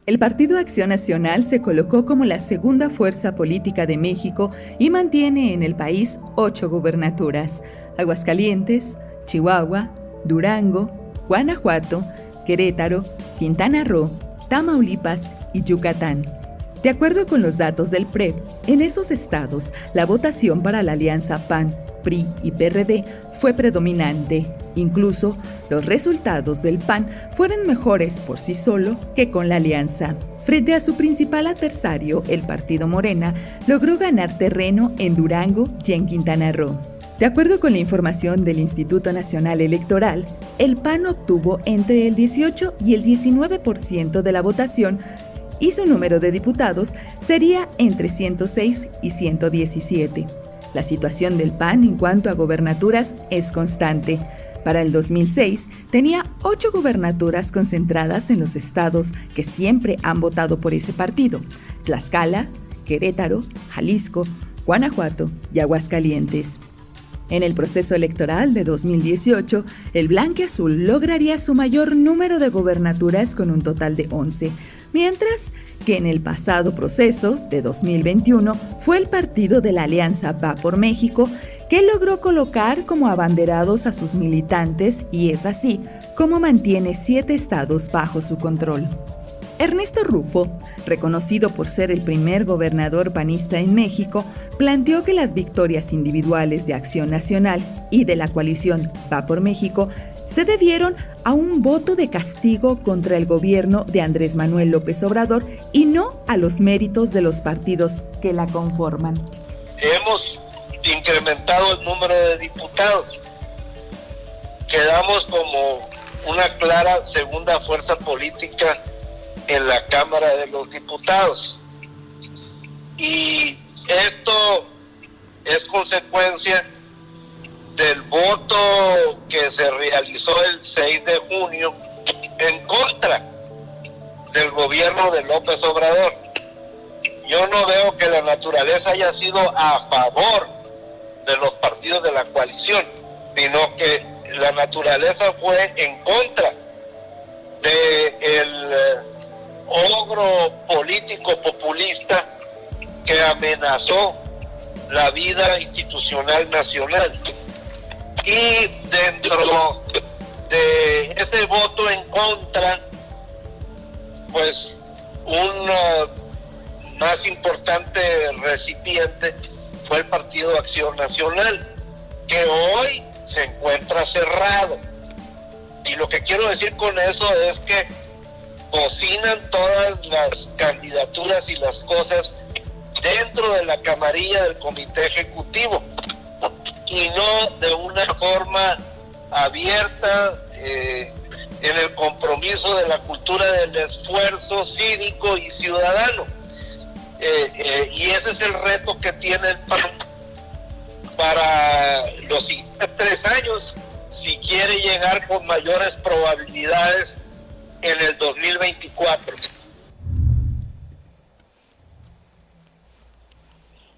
El Partido Acción Nacional se colocó como la segunda fuerza política de México y mantiene en el país 8 gubernaturas: Aguascalientes, Chihuahua, Durango, Guanajuato, Querétaro, Quintana Roo, Tamaulipas y Yucatán. De acuerdo con los datos del PREP, en esos estados la votación para la alianza PAN, PRI y PRD fue predominante. Incluso los resultados del PAN fueron mejores por sí solo que con la alianza. Frente a su principal adversario, el partido Morena logró ganar terreno en Durango y en Quintana Roo. De acuerdo con la información del Instituto Nacional Electoral, el PAN obtuvo entre el 18 y el 19% de la votación, y su número de diputados sería entre 106 y 117. La situación del PAN en cuanto a gobernaturas es constante. Para el 2006 tenía 8 gubernaturas concentradas en los estados que siempre han votado por ese partido: Tlaxcala, Querétaro, Jalisco, Guanajuato y Aguascalientes. En el proceso electoral de 2018, el blanquiazul lograría su mayor número de gubernaturas con un total de 11, mientras que en el pasado proceso de 2021 fue el partido de la Alianza Va por México que logró colocar como abanderados a sus militantes, y es así como mantiene 7 estados bajo su control. Ernesto Rufo, reconocido por ser el primer gobernador panista en México, planteó que las victorias individuales de Acción Nacional y de la coalición Va por México se debieron a un voto de castigo contra el gobierno de Andrés Manuel López Obrador y no a los méritos de los partidos que la conforman. Hemos incrementado el número de diputados. Quedamos como una clara segunda fuerza política en la Cámara de los Diputados. Y esto es consecuencia del voto que se realizó el 6 de junio en contra del gobierno de López Obrador. Yo no veo que la naturaleza haya sido a favor de los partidos de la coalición, sino que la naturaleza fue en contra del ogro político populista que amenazó la vida institucional nacional. Y dentro de ese voto en contra, pues un más importante recipiente fue el Partido Acción Nacional, que hoy se encuentra cerrado. Y lo que quiero decir con eso es que cocinan todas las candidaturas y las cosas dentro de la camarilla del Comité Ejecutivo, y no de una forma abierta, en el compromiso de la cultura del esfuerzo cívico y ciudadano. y ese es el reto que tiene el PAN para los siguientes 3 años, si quiere llegar con mayores probabilidades en el 2024.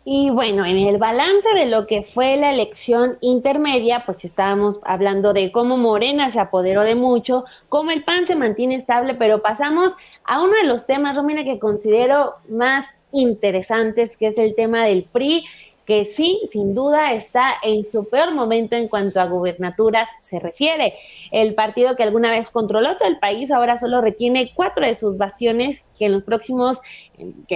Y bueno, en el balance de lo que fue la elección intermedia, pues estábamos hablando de cómo Morena se apoderó de mucho, cómo el PAN se mantiene estable, pero pasamos a uno de los temas, Romina, que considero más interesantes, que es el tema del PRI, que sí, sin duda, está en su peor momento en cuanto a gubernaturas se refiere. El partido que alguna vez controló todo el país ahora solo retiene 4 de sus bastiones que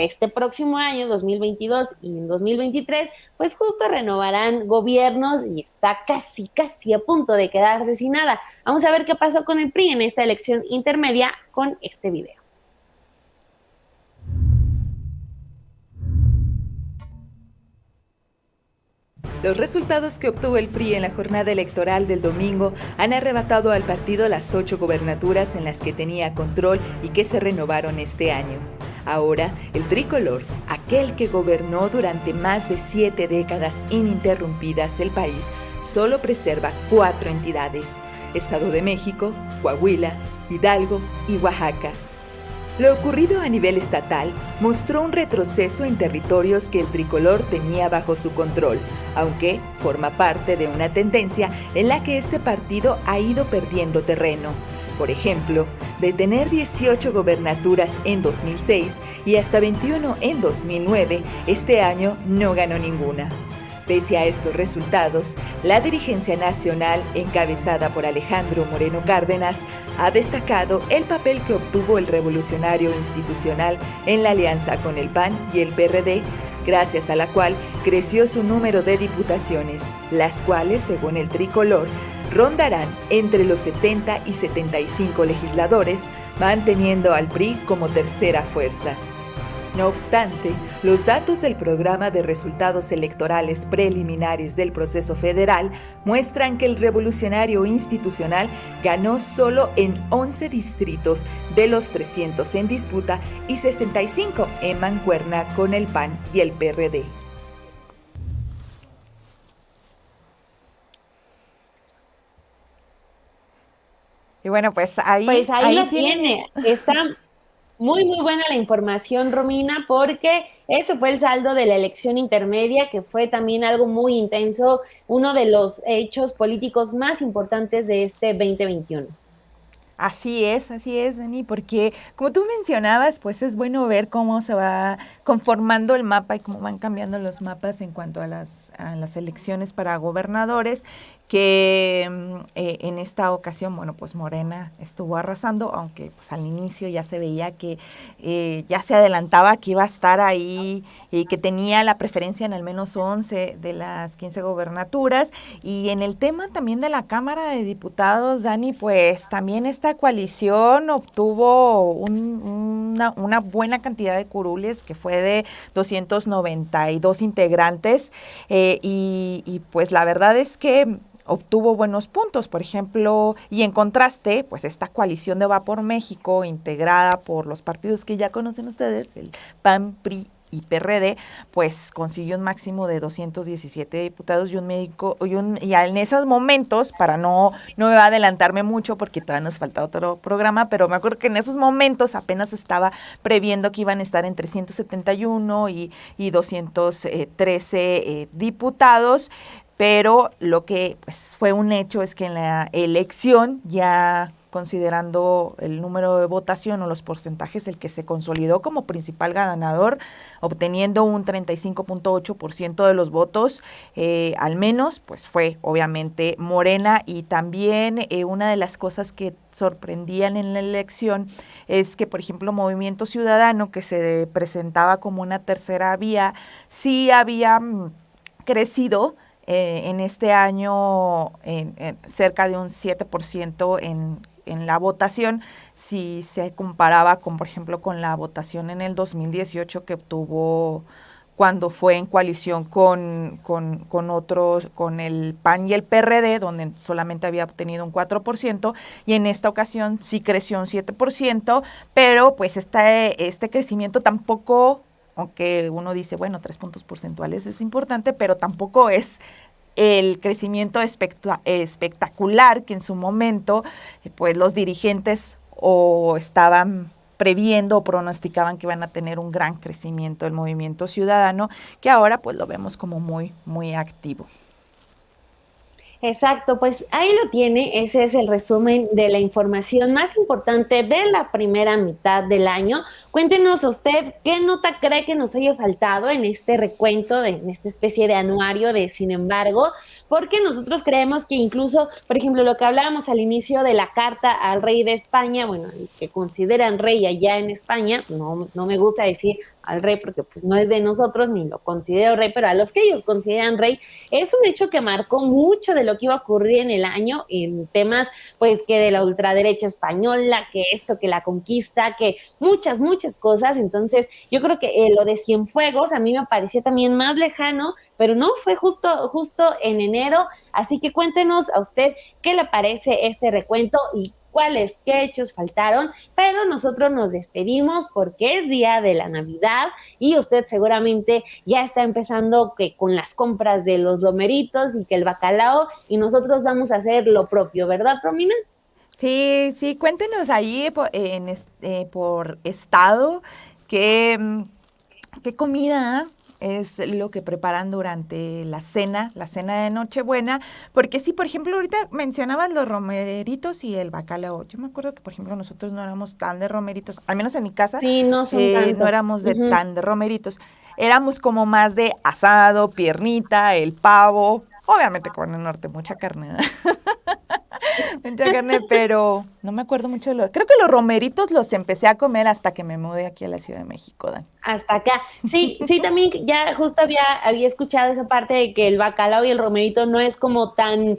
este próximo año, 2022 y en 2023, pues justo renovarán gobiernos y está casi a punto de quedarse sin nada. Vamos a ver qué pasó con el PRI en esta elección intermedia con este video. Los resultados que obtuvo el PRI en la jornada electoral del domingo han arrebatado al partido las 8 gubernaturas en las que tenía control y que se renovaron este año. Ahora, el tricolor, aquel que gobernó durante más de 7 décadas ininterrumpidas el país, solo preserva 4 entidades: Estado de México, Coahuila, Hidalgo y Oaxaca. Lo ocurrido a nivel estatal mostró un retroceso en territorios que el tricolor tenía bajo su control, aunque forma parte de una tendencia en la que este partido ha ido perdiendo terreno. Por ejemplo, de tener 18 gobernaturas en 2006 y hasta 21 en 2009, este año no ganó ninguna. Pese a estos resultados, la dirigencia nacional, encabezada por Alejandro Moreno Cárdenas, ha destacado el papel que obtuvo el revolucionario institucional en la alianza con el PAN y el PRD, gracias a la cual creció su número de diputaciones, las cuales, según el tricolor, rondarán entre los 70 y 75 legisladores, manteniendo al PRI como tercera fuerza. No obstante, los datos del programa de resultados electorales preliminares del proceso federal muestran que el revolucionario institucional ganó solo en 11 distritos de los 300 en disputa y 65 en mancuerna con el PAN y el PRD. Y bueno, pues ahí lo tiene. Está muy buena la información, Romina, porque ese fue el saldo de la elección intermedia, que fue también algo muy intenso, uno de los hechos políticos más importantes de este 2021. Así es, Dani, porque como tú mencionabas, pues es bueno ver cómo se va conformando el mapa y cómo van cambiando los mapas en cuanto a las elecciones para gobernadores, que en esta ocasión, bueno, pues Morena estuvo arrasando, aunque pues al inicio ya se veía que ya se adelantaba que iba a estar ahí y que tenía la preferencia en al menos 11 de las 15 gobernaturas. Y en el tema también de la Cámara de Diputados, Dani, pues también esta coalición obtuvo una buena cantidad de curules, que fue de 292 integrantes, y pues la verdad es que obtuvo buenos puntos, por ejemplo, y en contraste, pues esta coalición de Va por México, integrada por los partidos que ya conocen ustedes, el PAN, PRI y PRD, pues consiguió un máximo de 217 diputados y y en esos momentos, para no adelantarme mucho porque todavía nos falta otro programa, pero me acuerdo que en esos momentos apenas estaba previendo que iban a estar entre 171 y 213 diputados. Pero lo que pues fue un hecho es que en la elección, ya considerando el número de votación o los porcentajes, el que se consolidó como principal ganador, obteniendo un 35.8% de los votos, al menos, pues fue obviamente Morena. Y también una de las cosas que sorprendían en la elección es que, por ejemplo, Movimiento Ciudadano, que se presentaba como una tercera vía, sí había crecido en este año en cerca de un 7% en la votación, si se comparaba con, por ejemplo, con la votación en el 2018 que obtuvo cuando fue en coalición con otros, con el PAN y el PRD, donde solamente había obtenido un 4%, y en esta ocasión sí creció un 7%, pero pues este crecimiento tampoco aunque uno dice, bueno, 3 puntos porcentuales es importante, pero tampoco es el crecimiento espectacular que en su momento pues los dirigentes o estaban previendo o pronosticaban que iban a tener un gran crecimiento del movimiento ciudadano, que ahora pues lo vemos como muy, muy activo. Exacto, pues ahí lo tiene, ese es el resumen de la información más importante de la primera mitad del año. Cuéntenos a usted qué nota cree que nos haya faltado en este recuento, en esta especie de anuario de Sin embargo, porque nosotros creemos que incluso, por ejemplo, lo que hablábamos al inicio de la carta al rey de España, bueno, el que consideran rey allá en España, no me gusta decir al rey porque pues no es de nosotros ni lo considero rey, pero a los que ellos consideran rey, es un hecho que marcó mucho de lo que iba a ocurrir en el año en temas pues que de la ultraderecha española, que esto, que la conquista, que muchas cosas. Entonces yo creo que lo de Cienfuegos a mí me parecía también más lejano, pero no, fue justo en enero, así que cuéntenos a usted qué le parece este recuento y qué hechos faltaron, pero nosotros nos despedimos porque es día de la Navidad y usted seguramente ya está empezando con las compras de los romeritos y que el bacalao, y nosotros vamos a hacer lo propio, ¿verdad, Romina? Sí, cuéntenos ahí por estado qué comida es lo que preparan durante la cena de Nochebuena, porque sí, por ejemplo, ahorita mencionabas los romeritos y el bacalao. Yo me acuerdo que, por ejemplo, nosotros no éramos tan de romeritos, al menos en mi casa, sí, no éramos tan de romeritos. Éramos como más de asado, piernita, el pavo, obviamente con el norte, mucha carne, mucha carne, pero no me acuerdo mucho de creo que los romeritos los empecé a comer hasta que me mudé aquí a la Ciudad de México, Dan. Hasta acá. Sí, también ya justo había escuchado esa parte de que el bacalao y el romerito no es como tan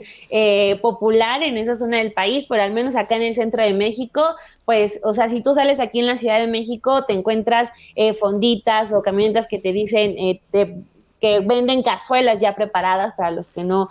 popular en esa zona del país, pero al menos acá en el centro de México, pues, o sea, si tú sales aquí en la Ciudad de México, te encuentras fonditas o camionetas que te dicen, que venden cazuelas ya preparadas para los que no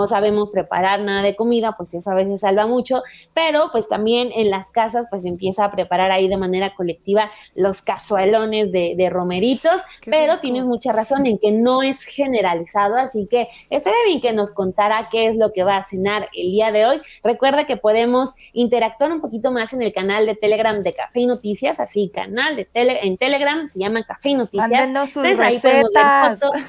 sabemos preparar nada de comida, pues eso a veces salva mucho, pero pues también en las casas pues empieza a preparar ahí de manera colectiva los cazuelones de romeritos, pero tienes mucha razón en que no es generalizado, así que estaría bien que nos contara qué es lo que va a cenar el día de hoy. Recuerda que podemos interactuar un poquito más en el canal de Telegram de Café y Noticias, así canal en Telegram, se llama Café y Noticias. Mándenos sus recetas. Ahí podemos ver fotos,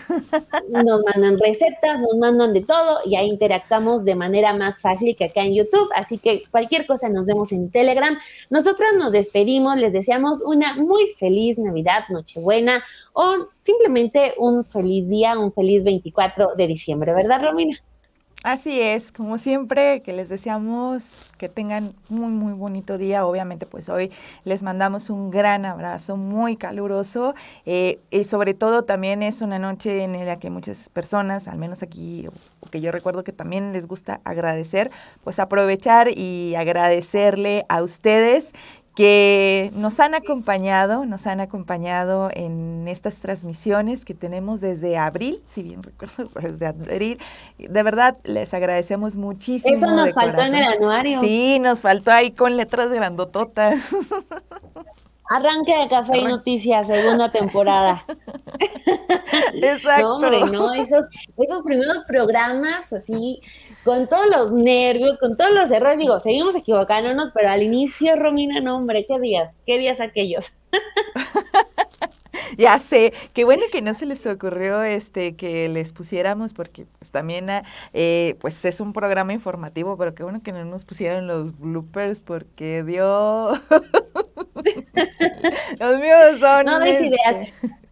nos mandan recetas, nos mandan de todo y ahí interactuamos de manera más fácil que acá en YouTube, así que cualquier cosa nos vemos en Telegram. Nosotros nos despedimos, les deseamos una muy feliz Navidad, Nochebuena o simplemente un feliz día, un feliz 24 de diciembre, ¿verdad, Romina? Así es, como siempre, que les deseamos que tengan muy, muy bonito día. Obviamente, pues hoy les mandamos un gran abrazo muy caluroso y sobre todo también es una noche en la que muchas personas, al menos aquí, que yo recuerdo que también les gusta agradecer, pues aprovechar y agradecerle a ustedes que nos han acompañado en estas transmisiones que tenemos desde abril, si bien recuerdo, desde abril. De verdad, les agradecemos muchísimo. Eso nos faltó en el anuario. Sí, nos faltó ahí con letras grandototas. Arranque de Café y Noticias, segunda temporada. Exacto. No, hombre, no, esos primeros programas así, con todos los nervios, con todos los errores, digo, seguimos equivocándonos, pero al inicio, Romina, no, hombre, qué días aquellos. Ya sé, qué bueno que no se les ocurrió que les pusiéramos, porque pues también pues es un programa informativo, pero qué bueno que no nos pusieron los bloopers, porque Dios, los míos son... No des ideas.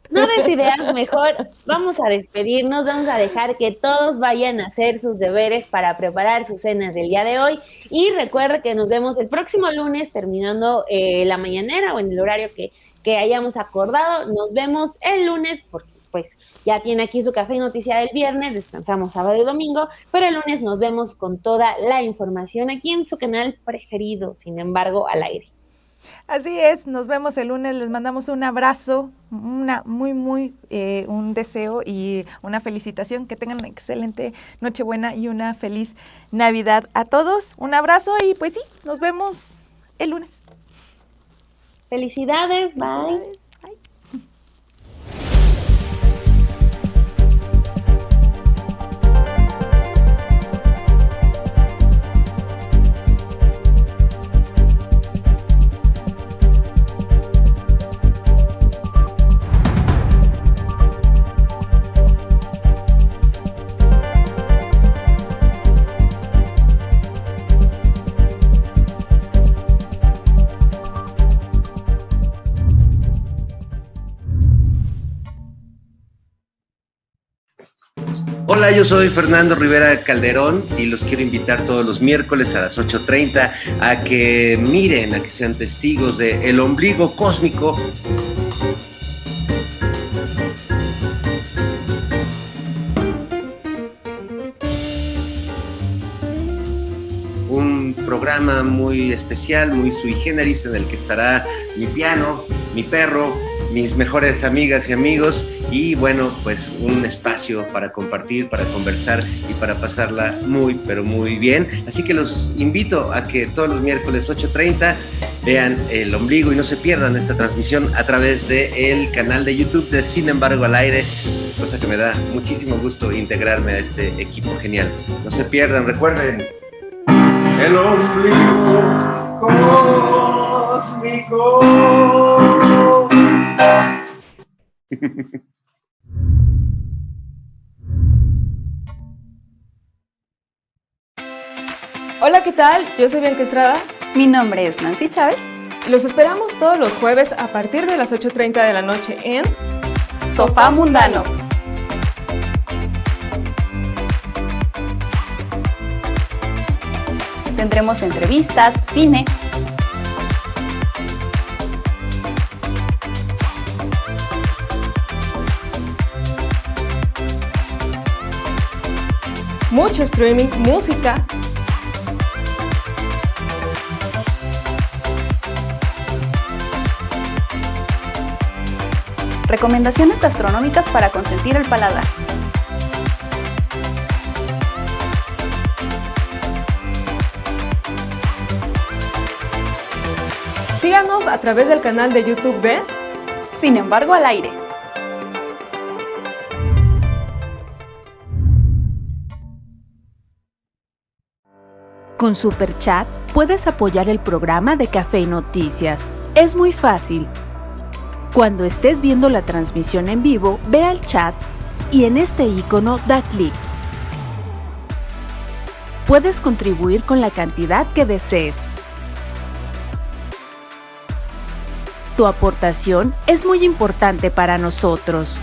No des ideas, mejor vamos a despedirnos, vamos a dejar que todos vayan a hacer sus deberes para preparar sus cenas del día de hoy y recuerda que nos vemos el próximo lunes terminando la mañanera o en el horario que hayamos acordado. Nos vemos el lunes porque pues ya tiene aquí su Café y Noticia del viernes, descansamos sábado y domingo, pero el lunes nos vemos con toda la información aquí en su canal preferido, Sin embargo, al aire. Así es, nos vemos el lunes, les mandamos un abrazo, un deseo y una felicitación, que tengan una excelente Nochebuena y una feliz Navidad a todos, un abrazo y pues sí, nos vemos el lunes. Felicidades, bye. Hola, yo soy Fernando Rivera Calderón y los quiero invitar todos los miércoles a las 8:30 a que miren, a que sean testigos de El Ombligo Cósmico. Un programa muy especial, muy sui generis, en el que estará mi piano, mi perro, mis mejores amigas y amigos, y bueno, pues un espacio para compartir, para conversar y para pasarla muy, pero muy bien. Así que los invito a que todos los miércoles 8:30 vean El Ombligo y no se pierdan esta transmisión a través del canal de YouTube de Sin Embargo al Aire, cosa que me da muchísimo gusto integrarme a este equipo genial. No se pierdan, recuerden, El Ombligo Cósmico. Hola, ¿qué tal? Yo soy Bianca Estrada. Mi nombre es Nancy Chávez. Los esperamos todos los jueves a partir de las 8:30 de la noche en Sofá Mundano. Tendremos entrevistas, cine, mucho streaming, música, recomendaciones gastronómicas para consentir el paladar. Síganos a través del canal de YouTube de Sin Embargo al Aire. Con Super Chat puedes apoyar el programa de Café y Noticias. Es muy fácil. Cuando estés viendo la transmisión en vivo, ve al chat y en este icono da clic. Puedes contribuir con la cantidad que desees. Tu aportación es muy importante para nosotros.